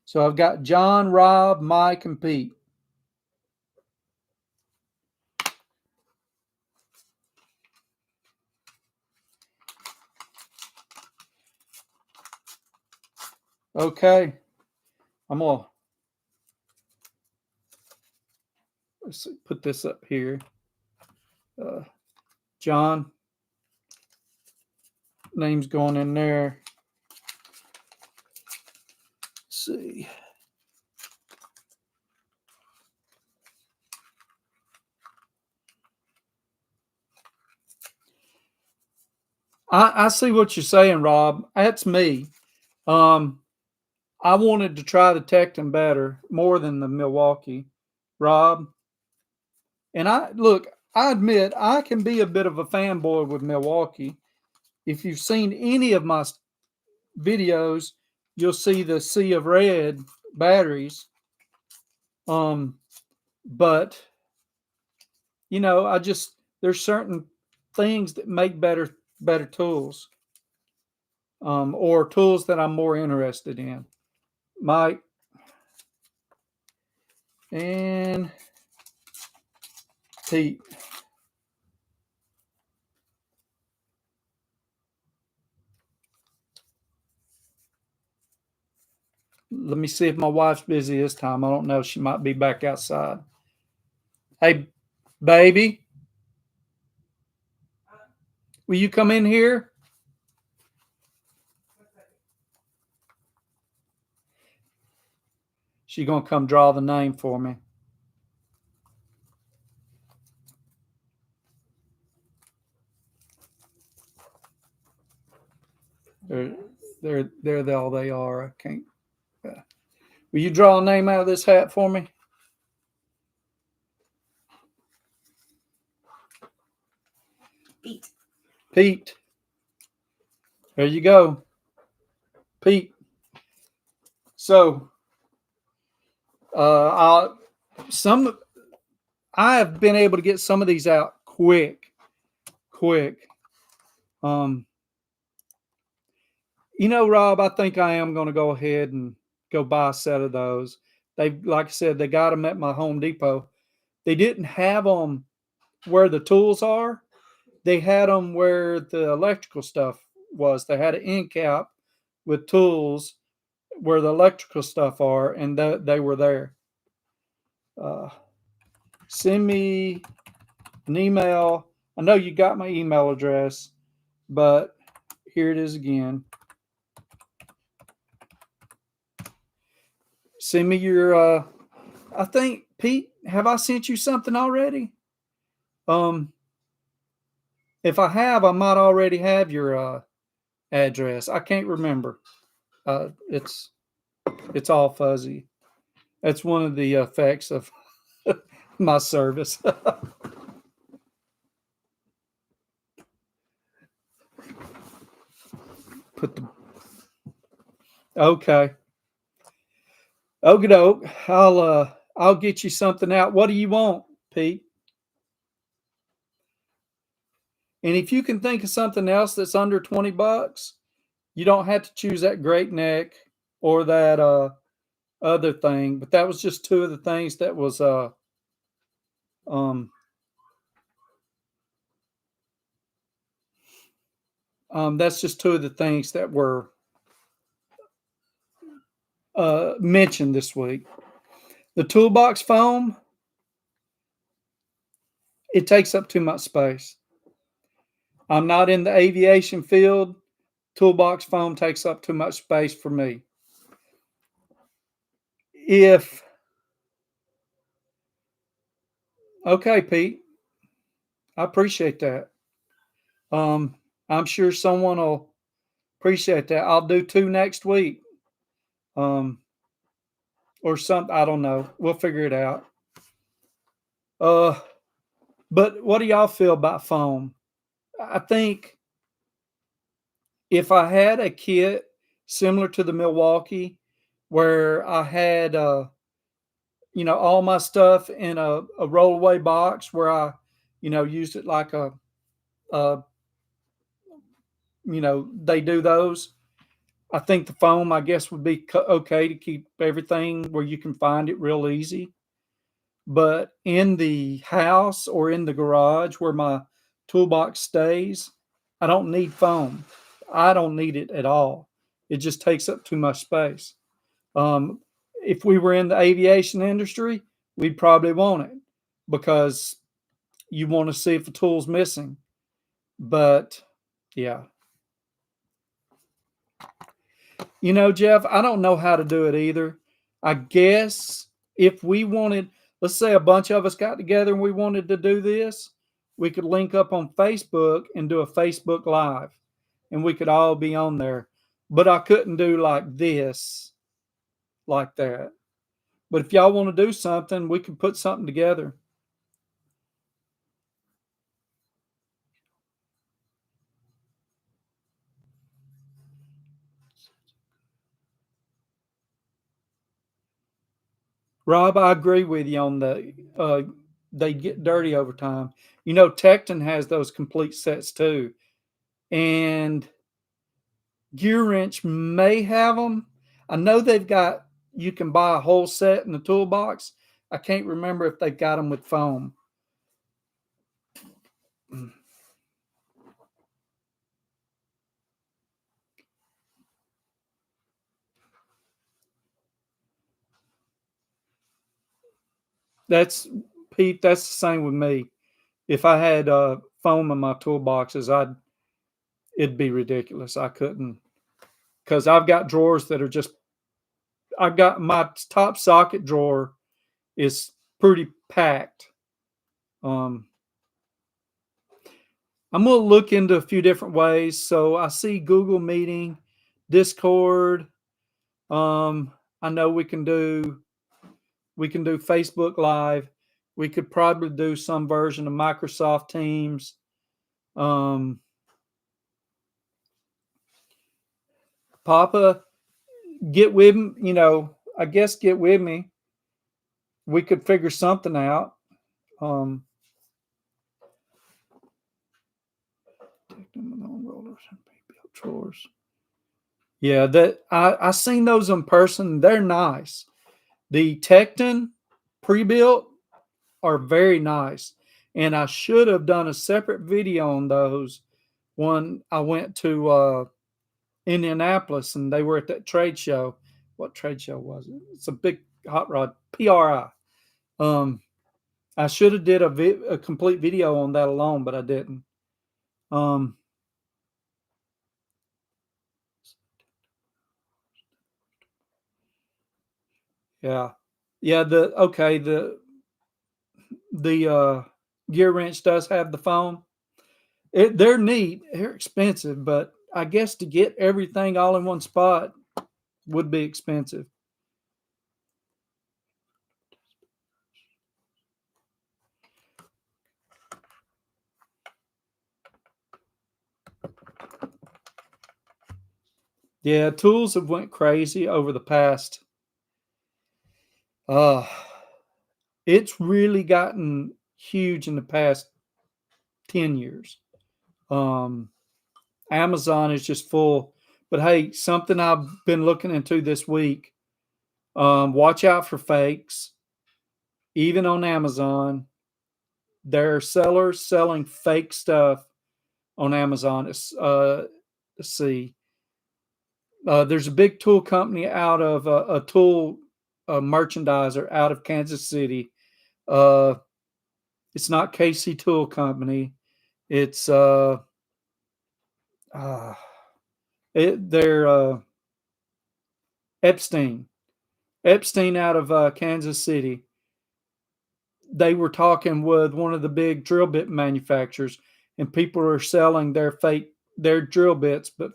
[SPEAKER 1] So I've got John, Rob, Mike, and Pete. Okay. I'm going to let's put this up here. John, name's going in there. Let's see. I see what you're saying, Rob. That's me. Um, I wanted to try the Tecton better, more than the Milwaukee, Rob. And I admit I can be a bit of a fanboy with Milwaukee. If you've seen any of my videos, you'll see the Sea of Red batteries. But I just there's certain things that make better tools, or tools that I'm more interested in. Mike and Pete. Let me see if my wife's busy this time. I don't know. She might be back outside. Hey, baby, will you come in here? She gonna come draw the name for me. They're all they are. I can't. Will you draw a name out of this hat for me?
[SPEAKER 2] Pete.
[SPEAKER 1] Pete. There you go. Pete. So, I have been able to get some of these out quick. Um, Rob, I think I am going to go ahead and go buy a set of those. Like I said, they got them at my Home Depot. They didn't have them where the tools are. They had them where the electrical stuff was. They had an end cap with tools where the electrical stuff are, and they were there. Send me an email. I know you got my email address, but here it is again. Send me your. I think Pete, have I sent you something already? If I have, I might already have your address. I can't remember. It's all fuzzy. That's one of the effects of my service. Put the okay. Okie doke. I'll get you something out. What do you want, Pete? And if you can think of something else that's under $20, you don't have to choose that Great Neck or that other thing. But that was just two of the things that was um that's just two of the things that were mentioned this week. The toolbox foam, it takes up too much space. I'm not in the aviation field. Toolbox foam takes up too much space for me. If okay, Pete, I appreciate that. Um, I'm sure someone will appreciate that. I'll do two next week. Um, or something. I don't know. We'll figure it out. Uh, but what do y'all feel about foam? I think if I had a kit similar to the Milwaukee, where I had all my stuff in a rollaway box, where I used it like a they do those. I think the foam, I guess, would be okay to keep everything where you can find it real easy. But in the house or in the garage where my toolbox stays, I don't need foam. I don't need it at all. It just takes up too much space. Um, if we were in the aviation industry, we'd probably want it because you want to see if the tool's missing. But yeah, Jeff, I don't know how to do it either. I guess if we wanted, let's say a bunch of us got together and we wanted to do this, we could link up on Facebook and do a Facebook Live and we could all be on there. But I couldn't do like this, like that. But if y'all want to do something, we could put something together. Rob, I agree with you on they get dirty over time. Tecton has those complete sets too. And Gear Wrench may have them. I know they've got, you can buy a whole set in the toolbox. I can't remember if they've got them with foam. That's Pete. That's the same with me. If I had foam in my toolboxes, it'd be ridiculous. I couldn't because I've got drawers that are just. I've got my top socket drawer is pretty packed. Um, I'm going to look into a few different ways. So I see Google Meeting, Discord. I know we can do Facebook Live. We could probably do some version of Microsoft Teams. Um, Papa, get with me. I guess get with me. We could figure something out. Um, drawers. Yeah, that I seen those in person. They're nice. The Tecton pre-built are very nice, and I should have done a separate video on those when I went to Indianapolis and they were at that trade show. What trade show was it? It's a big hot rod PRI. Um, I should have did a complete video on that alone, but I didn't. Um, Yeah. Yeah, the gear wrench does have the foam. They're neat. They're expensive, but I guess to get everything all in one spot would be expensive. Yeah, tools have went crazy over the past. Uh, it's really gotten huge in the past 10 years. Um, Amazon is just full. But hey, something I've been looking into this week. Watch out for fakes. Even on Amazon, there are sellers selling fake stuff on Amazon. Let's see. There's a big tool company out of a tool merchandiser out of Kansas City. Uh, it's not KC Tool Company. It's uh, they're Epstein. Epstein out of Kansas City. They were talking with one of the big drill bit manufacturers, and people are selling their drill bits, but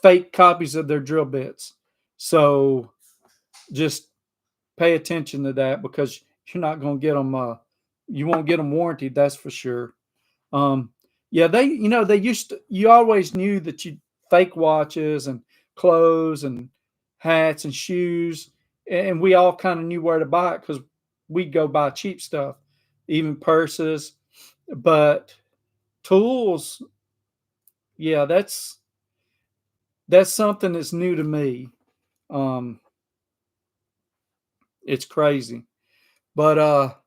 [SPEAKER 1] fake copies of their drill bits. So just pay attention to that because you're not going to get them. You won't get them warranted. That's for sure. Um, yeah, they used to. You always knew that you fake watches and clothes and hats and shoes, and we all kind of knew where to buy it because we'd go buy cheap stuff, even purses. But tools, yeah, that's something that's new to me. Um, it's crazy, but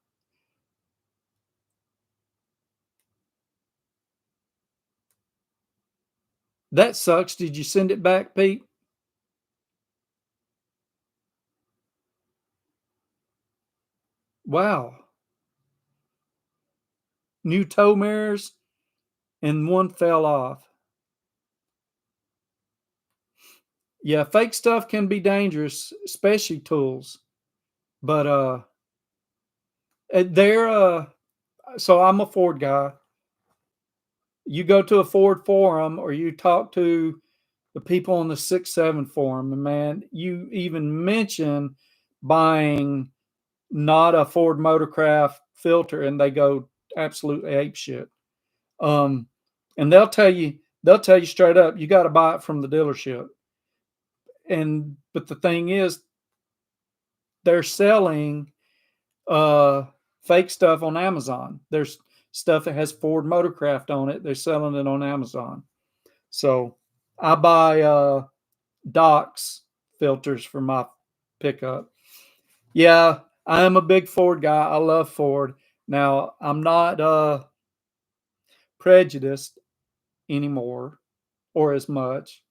[SPEAKER 1] that sucks. Did you send it back, Pete? Wow, new tow mirrors and one fell off. Yeah, fake stuff can be dangerous, especially tools. But they're so I'm a Ford guy. You go to a Ford forum or you talk to the people on the 6-7 forum, and man, you even mention buying not a Ford Motorcraft filter, and they go absolutely ape shit. Um, and they'll tell you straight up, you got to buy it from the dealership. And but the thing is, they're selling uh, fake stuff on Amazon. There's stuff that has Ford Motorcraft on it. They're selling it on Amazon. So I buy Docs filters for my pickup. Yeah, I am a big Ford guy. I love Ford. Now I'm not prejudiced anymore or as much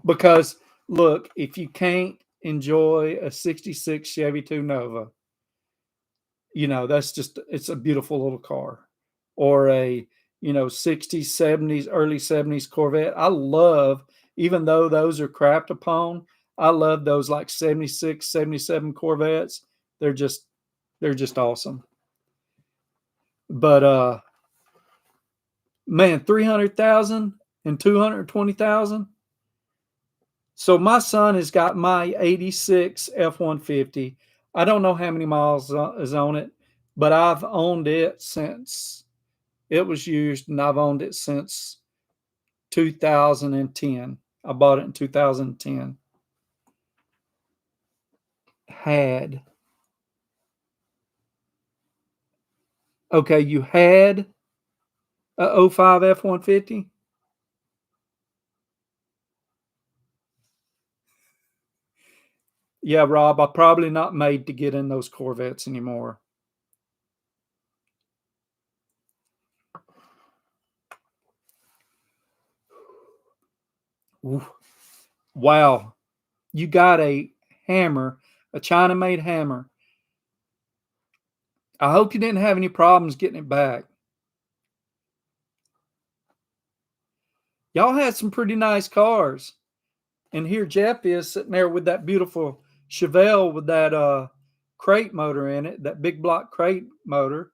[SPEAKER 1] because look, if you can't enjoy a 66 Chevy 2 Nova, that's just it's a beautiful little car. Or a 60s, 70s, early 70s Corvette. I love, even though those are crapped upon, I love those like 76, 77 Corvettes. They're just awesome. But man, 300,000 and 220,000. So my son has got my 86 F-150. I don't know how many miles is on it, but I've owned it since it was used, and I've owned it since 2010. I bought it in 2010. Had. Okay, you had a '05 F-150? Yeah, Rob, I'm probably not made to get in those Corvettes anymore. Ooh, wow. You got a hammer, a China-made hammer. I hope you didn't have any problems getting it back. Y'all had some pretty nice cars. And here Jeff is sitting there with that beautiful Chevelle with that crate motor in it, that big block crate motor.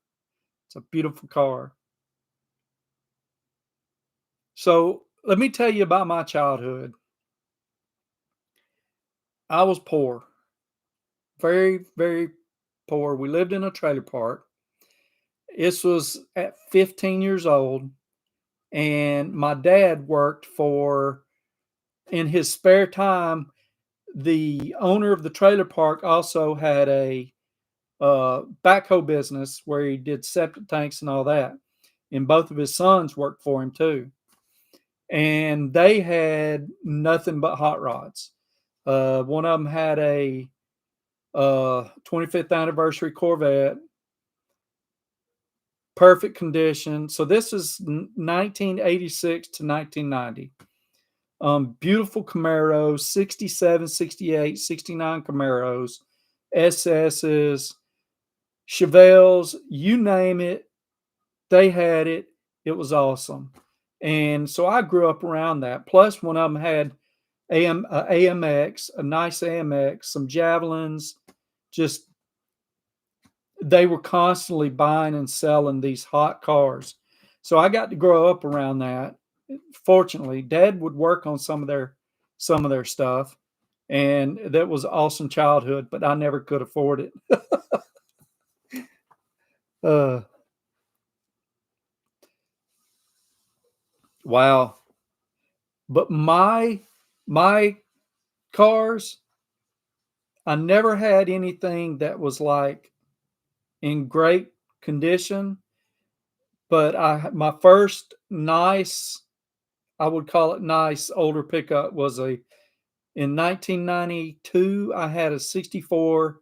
[SPEAKER 1] It's a beautiful car. So let me tell you about my childhood. I was poor, very, very poor. We lived in a trailer park. This was at 15 years old, and my dad worked for, in his spare time, the owner of the trailer park also had a backhoe business where he did septic tanks and all that. And both of his sons worked for him too. And they had nothing but hot rods. One of them had a 25th anniversary Corvette, perfect condition. So this is 1986 to 1990. Beautiful Camaros, 67, 68, 69 Camaros, SS's, Chevelles, you name it, they had it. It was awesome. And so I grew up around that. Plus, one of them had AMX, a nice AMX, some Javelins. Just they were constantly buying and selling these hot cars. So I got to grow up around that. Fortunately, Dad would work on some of their stuff, and that was awesome childhood. But I never could afford it. uh, wow. But my cars, I never had anything that was like in great condition. But my first nice, I would call it nice, older pickup was in 1992. I had a '64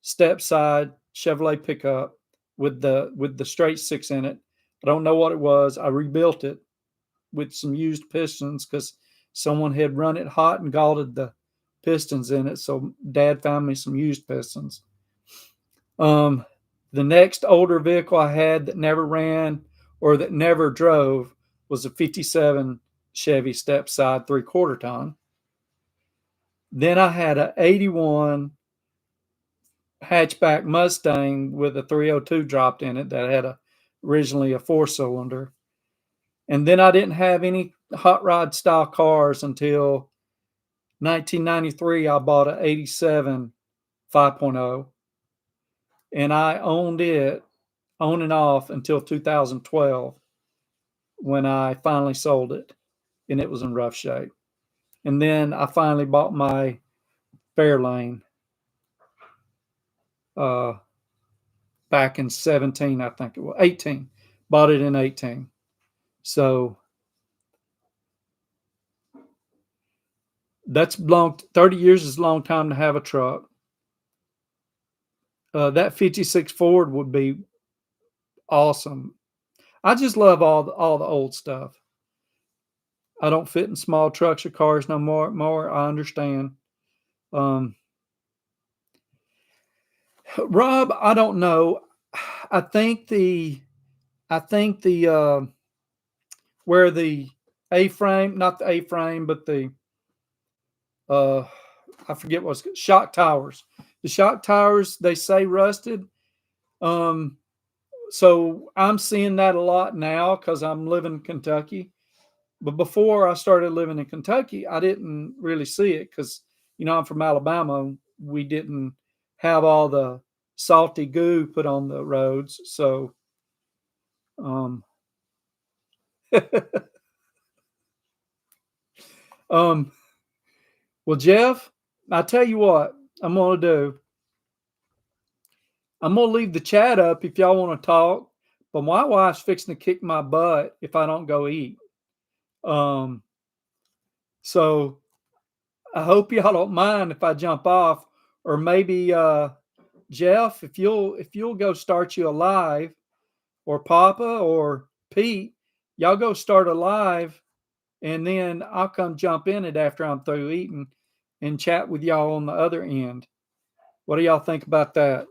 [SPEAKER 1] step side Chevrolet pickup with the straight six in it. I don't know what it was. I rebuilt it with some used pistons because someone had run it hot and galted the pistons in it. So Dad found me some used pistons. Um, the next older vehicle I had that never ran or that never drove was a '57 Chevy step side 3/4 ton. Then I had a '81 hatchback Mustang with a 302 dropped in it that had originally a 4-cylinder. And then I didn't have any hot rod style cars until 1993. I bought an '87 5.0, and I owned it on and off until 2012 when I finally sold it, and it was in rough shape. And then I finally bought my Fairlane uh, back in 17, I think it was 18. Bought it in 18. So that's long. 30 years is a long time to have a truck. That '56 Ford would be awesome. I just love all the old stuff. I don't fit in small trucks or cars no more. I understand. Um, Rob, I don't know. I think the I think the where the A-frame, not the A-frame, but the uh I forget what's shock towers. The shock towers they say rusted. Um so I'm seeing that a lot now because I'm living in Kentucky. But before I started living in Kentucky, I didn't really see it because I'm from Alabama. We didn't have all the salty goo put on the roads. So um um well, Jeff, I tell you what I'm gonna do. I'm gonna leave the chat up if y'all want to talk. But my wife's fixing to kick my butt if I don't go eat. Um, so I hope y'all don't mind if I jump off, or maybe Jeff, if you'll go start you a live, or Papa or Pete, y'all go start a live, and then I'll come jump in it after I'm through eating and chat with y'all on the other end. What do y'all think about that?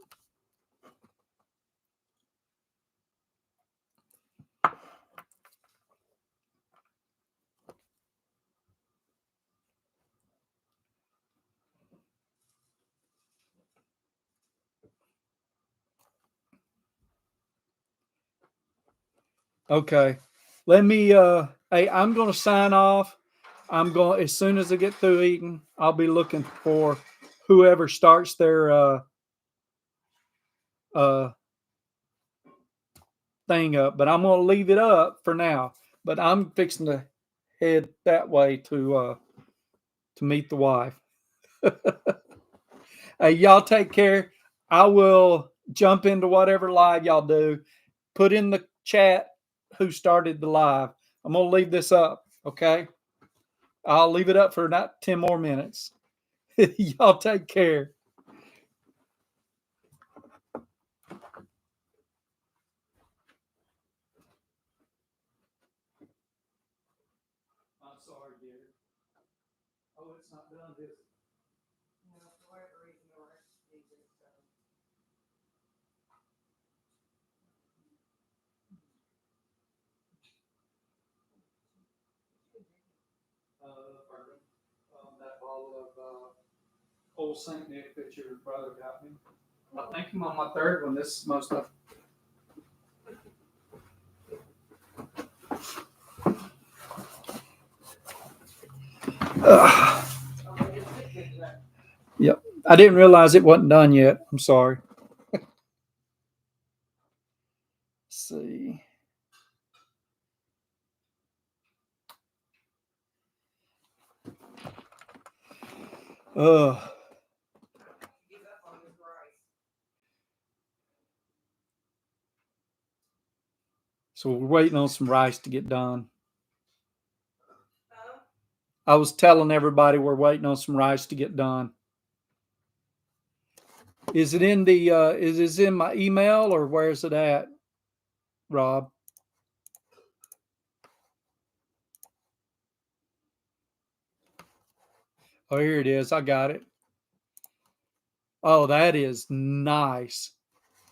[SPEAKER 1] Okay. Let me hey, I'm gonna sign off. I'm going as soon as I get through eating, I'll be looking for whoever starts their uh thing up. But I'm gonna leave it up for now. But I'm fixing to head that way to meet the wife. Hey, y'all take care. I will jump into whatever live y'all do. Put in the chat who started the live. I'm gonna leave this up. Okay. I'll leave it up for not 10 more minutes. Y'all take care. I'm sorry, dear. Oh, it's not done, is it?
[SPEAKER 2] No, for whatever reason, the rest needs it, so.
[SPEAKER 1] Bourbon. That bottle of Old Saint Nick that your brother got me. I think I'm on my third one. This is most of. Yep. I didn't realize it wasn't done yet. I'm sorry. Let's see. Uh,
[SPEAKER 2] Give up on his rice.
[SPEAKER 1] so we're waiting on some rice to get done.
[SPEAKER 2] Huh?
[SPEAKER 1] I was telling everybody we're waiting on some rice to get done. Is it in the is it in my email or where's it at, Rob? Oh, here it is. I got it. Oh, that is nice.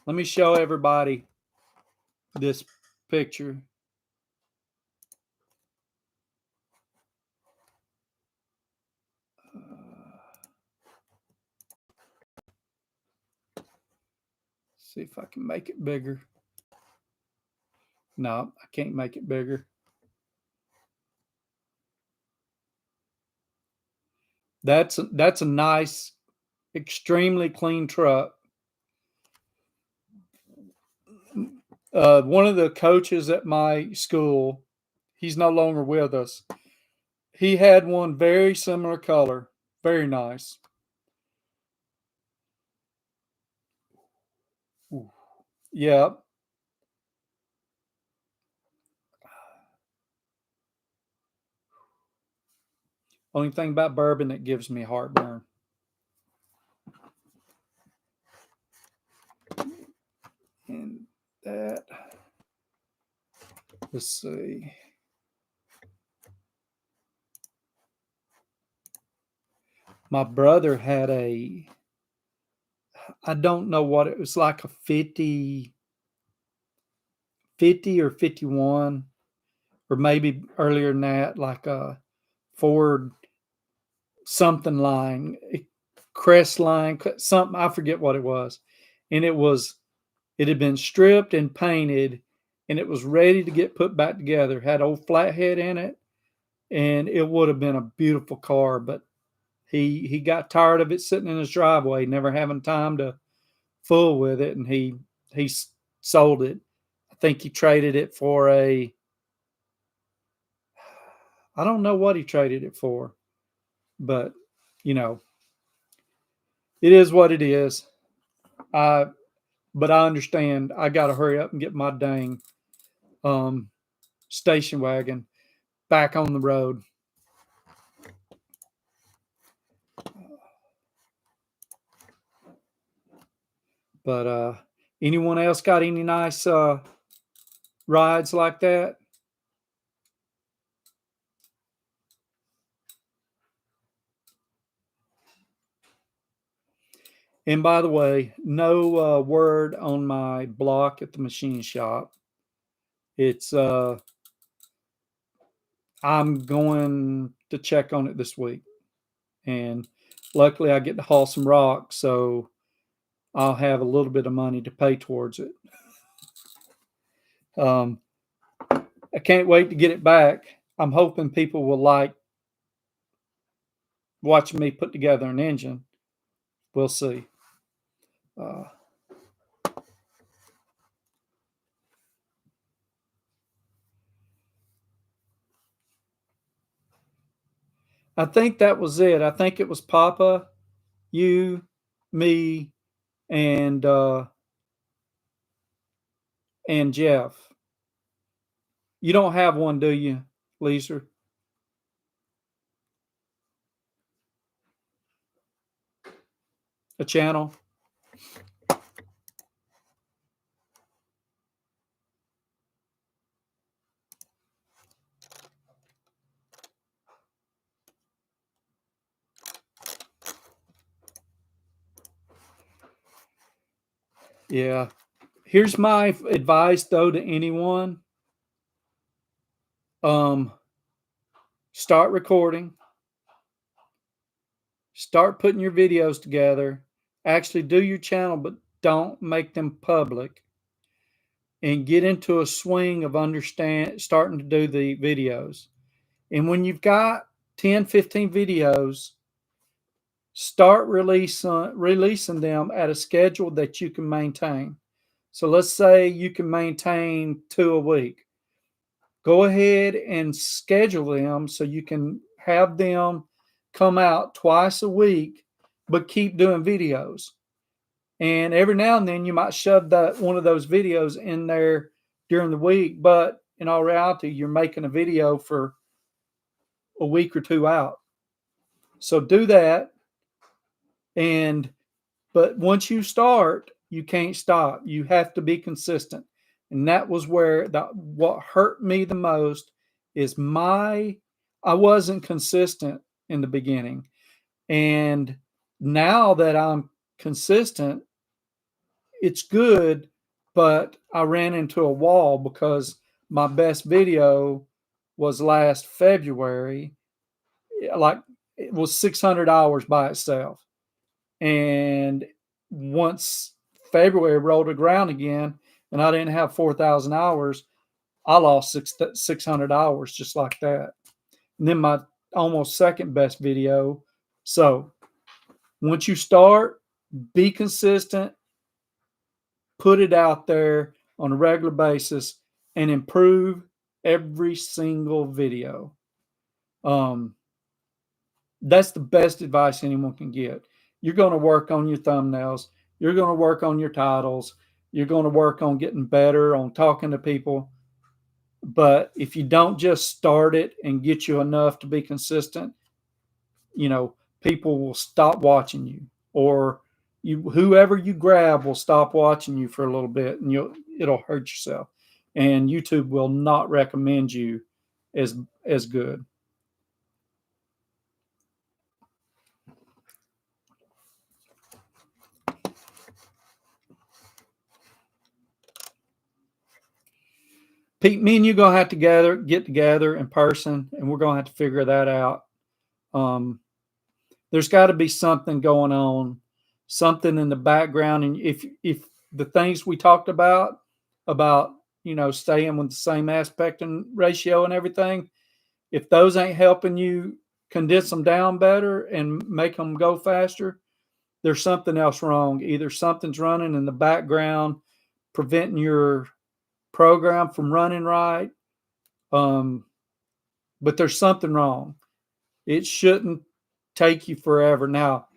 [SPEAKER 1] Let me show everybody this picture. See if I can make it bigger. No, I can't make it bigger. That's a nice, extremely clean truck. One of the coaches at my school, he's no longer with us. He had one very similar color, very nice. Ooh. Yeah. Only thing about bourbon that gives me heartburn. And that, let's see. My brother had I don't know what it was, like a 50 or 51, or maybe earlier than that, like a Ford something line, crest line, something, I forget what it was. And it had been stripped and painted and it was ready to get put back together. Had old flathead in it and it would have been a beautiful car, but he got tired of it sitting in his driveway, never having time to fool with it, and he sold it. I think he traded it for I don't know what he traded it for, but you know, it is what it is. I but I understand. I got to hurry up and get my dang um, station wagon back on the road. But anyone else got any nice rides like that? And by the way, no word on my block at the machine shop. It's I'm going to check on it this week, and luckily I get to haul some rocks, so I'll have a little bit of money to pay towards it. Um, I can't wait to get it back. I'm hoping people will like watching me put together an engine. We'll see. Uh, I think that was it. I think it was Papa, you, me, and and Jeff. You don't have one, do you, Lisa? A channel? Yeah. Here's my advice though to anyone. Um, start recording, start putting your videos together, actually do your channel, but don't make them public, and get into a swing of starting to do the videos. And when you've got 10, 15 videos, start releasing them at a schedule that you can maintain. So let's say you can maintain 2 a week. Go ahead and schedule them so you can have them come out twice a week, but keep doing videos. And every now and then you might shove one of those videos in there during the week, but in all reality, you're making a video for a week or 2 out. So do that. And but once you start, you can't stop. You have to be consistent. And that was where what hurt me the most is I wasn't consistent in the beginning. And now that I'm consistent, it's good, but I ran into a wall because my best video was last February. Like it was 600 hours by itself. And once February rolled around again and I didn't have 4,000 hours, I lost 600 hours just like that. And then my almost second best video. So once you start, be consistent, put it out there on a regular basis, and improve every single video. Um, that's the best advice anyone can get. You're going to work on your thumbnails. You're going to work on your titles. You're going to work on getting better on talking to people. But if you don't just start it and get you enough to be consistent, people will stop watching you, or whoever you grab will stop watching you for a little bit, and it'll hurt yourself. And YouTube will not recommend you as good. Pete, me and you gonna have to get together in person, and we're gonna have to figure that out. Um, there's got to be something going on, something in the background, and if the things we talked about staying with the same aspect and ratio and everything, if those ain't helping you condense them down better and make them go faster, there's something else wrong. Either something's running in the background preventing your program from running right. But there's something wrong. It shouldn't take you forever. Now,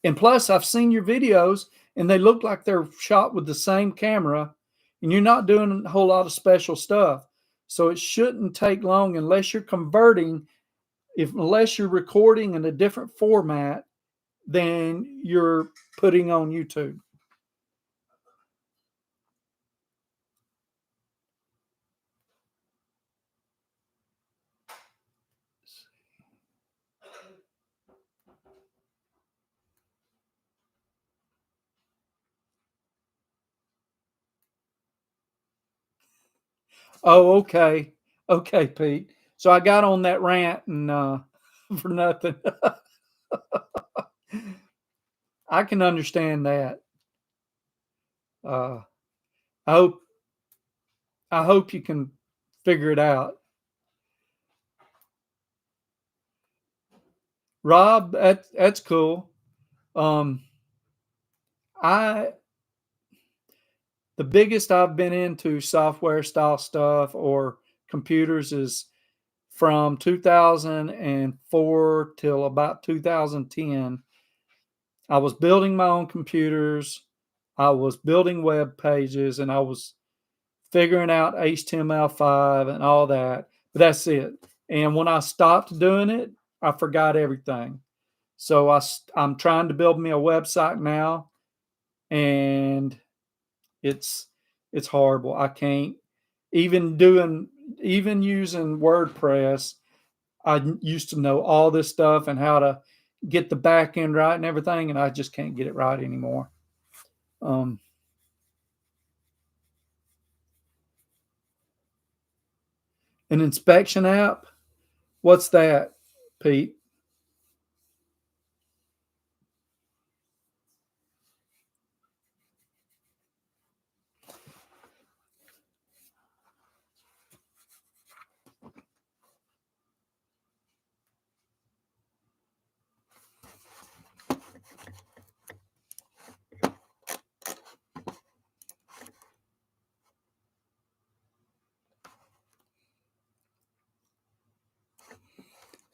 [SPEAKER 1] and plus, I've seen your videos and they look like they're shot with the same camera, and you're not doing a whole lot of special stuff. So it shouldn't take long unless you're converting, unless you're recording in a different format than you're putting on YouTube. Oh, okay. Okay, Pete. So I got on that rant and for nothing. I can understand that. Uh, I hope I hope you can figure it out. Rob, that's cool. I the biggest I've been into software style stuff or computers is from 2004 till about 2010. I was building my own computers. I was building web pages and I was figuring out HTML5 and all that. But that's it. And when I stopped doing it, I forgot everything. So I'm trying to build me a website now, and it's horrible. I can't even using WordPress. I used to know all this stuff and how to get the back end right and everything, and I just can't get it right anymore. An inspection app? What's that, Pete?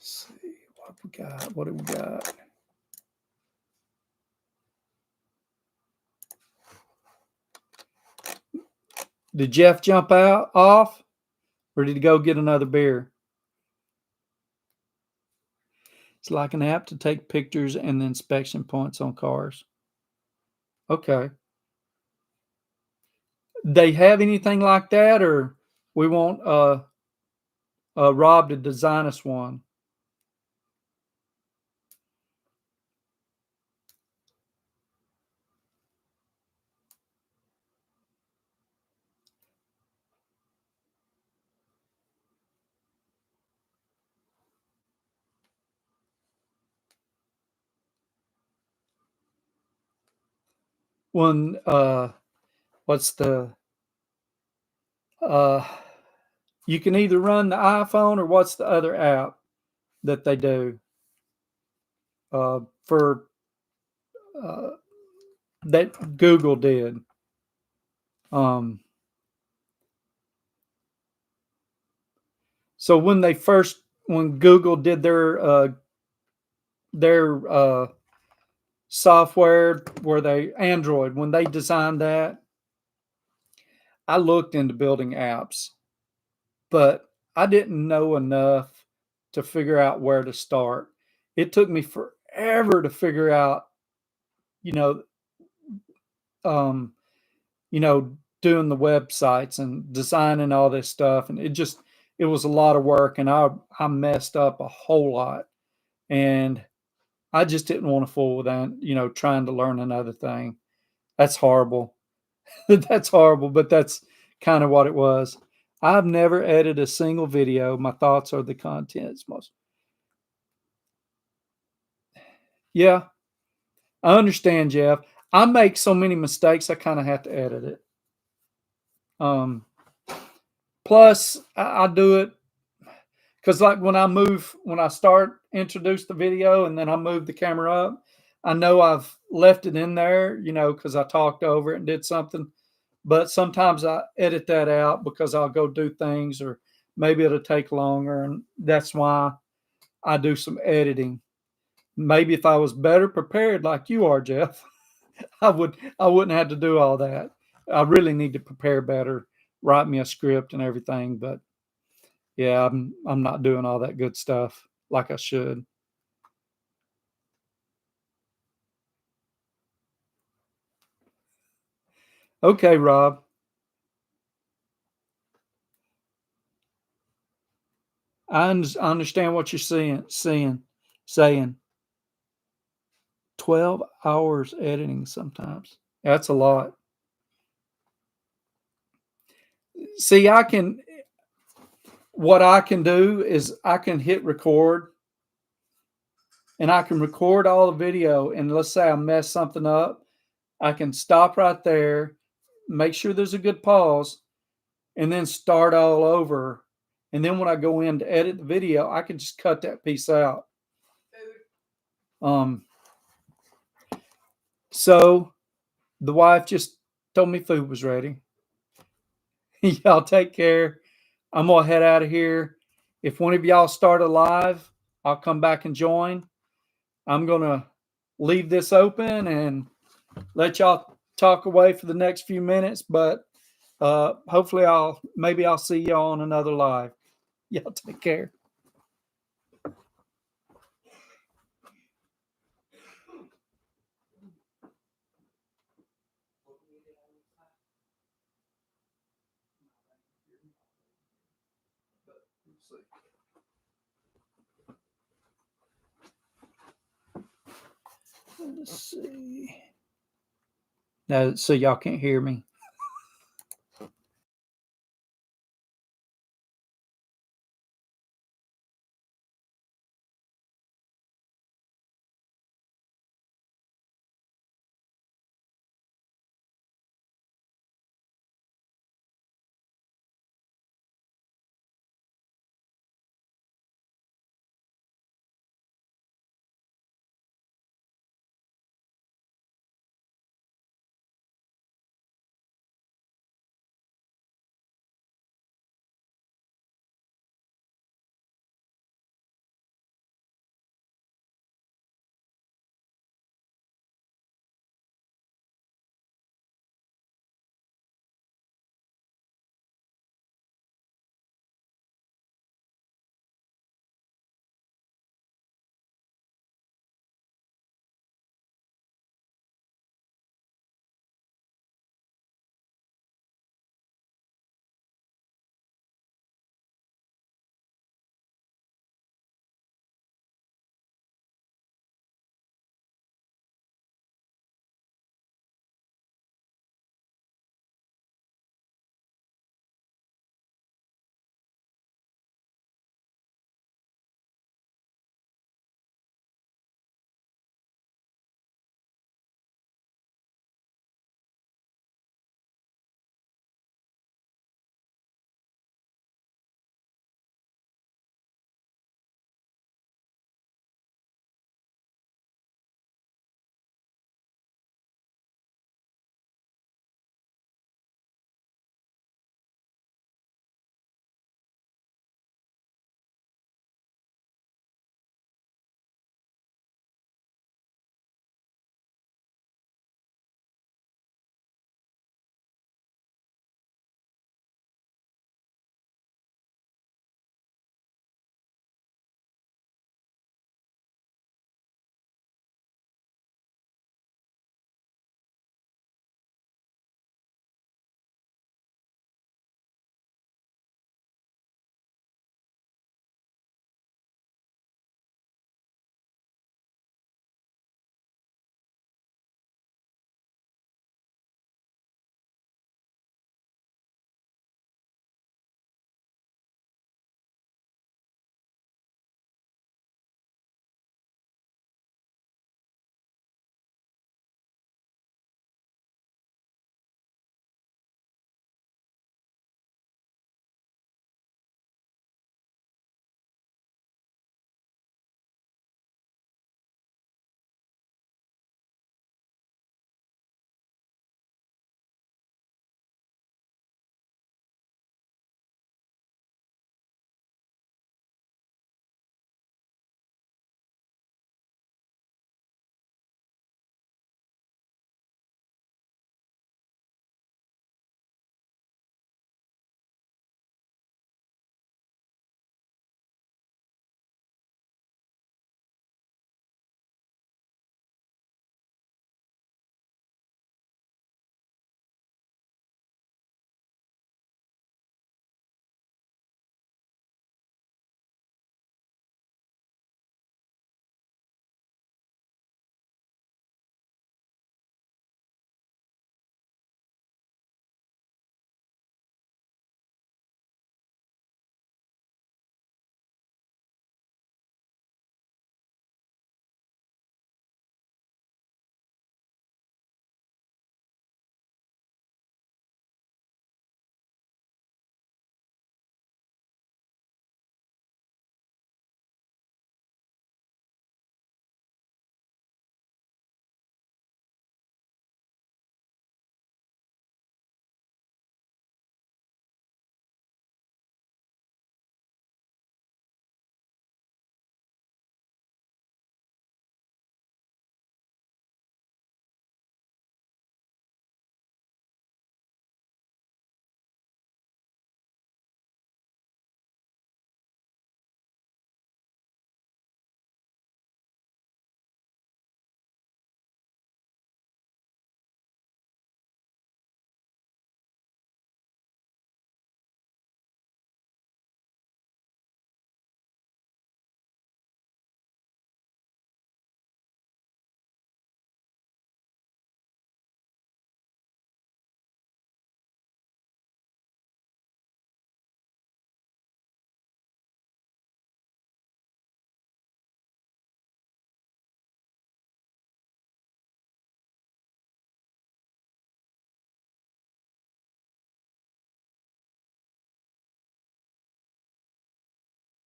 [SPEAKER 1] Let's see what we got. What do we got? Did Jeff jump out off, or did he go get another beer? It's like an app to take pictures and the inspection points on cars. Okay. They have anything like that, or we want Rob to design us one? One, what's the uh you can either run the iPhone, or what's the other app that they do for uh, that Google did. So when Google did their software, where they Android, when they designed that, I looked into building apps, but I didn't know enough to figure out where to start. It took me forever to figure out, you know, um, doing the websites and designing all this stuff, and it was a lot of work, and I messed up a whole lot, and I just didn't want to fool with that, trying to learn another thing. That's horrible. That's horrible, but that's kind of what it was. I've never edited a single video. My thoughts are the contents most. Yeah, I understand, Jeff. I make so many mistakes, I kind of have to edit it. Plus, I do it because, like, when I start introduce the video and then I move the camera up, I know I've left it in there, because I talked over it and did something. But sometimes I edit that out because I'll go do things, or maybe it'll take longer, and that's why I do some editing. Maybe if I was better prepared like you are, Jeff, I wouldn't have to do all that. I really need to prepare better, write me a script and everything, but yeah, I'm not doing all that good stuff like I should. Okay, Rob. I understand what you're saying. 12 hours editing sometimes. That's a lot. See, what I can do is I can hit record, and I can record all the video. And let's say I mess something up, I can stop right there, make sure there's a good pause, and then start all over. And then when I go in to edit the video, I can just cut that piece out.
[SPEAKER 2] Food.
[SPEAKER 1] So the wife just told me food was ready. Y'all take care. I'm gonna head out of here. If one of y'all start a live, I'll come back and join. I'm gonna leave this open and let y'all talk away for the next few minutes, but hopefully I'll see y'all on another live. Y'all take care. Let's see. No, so y'all can't hear me.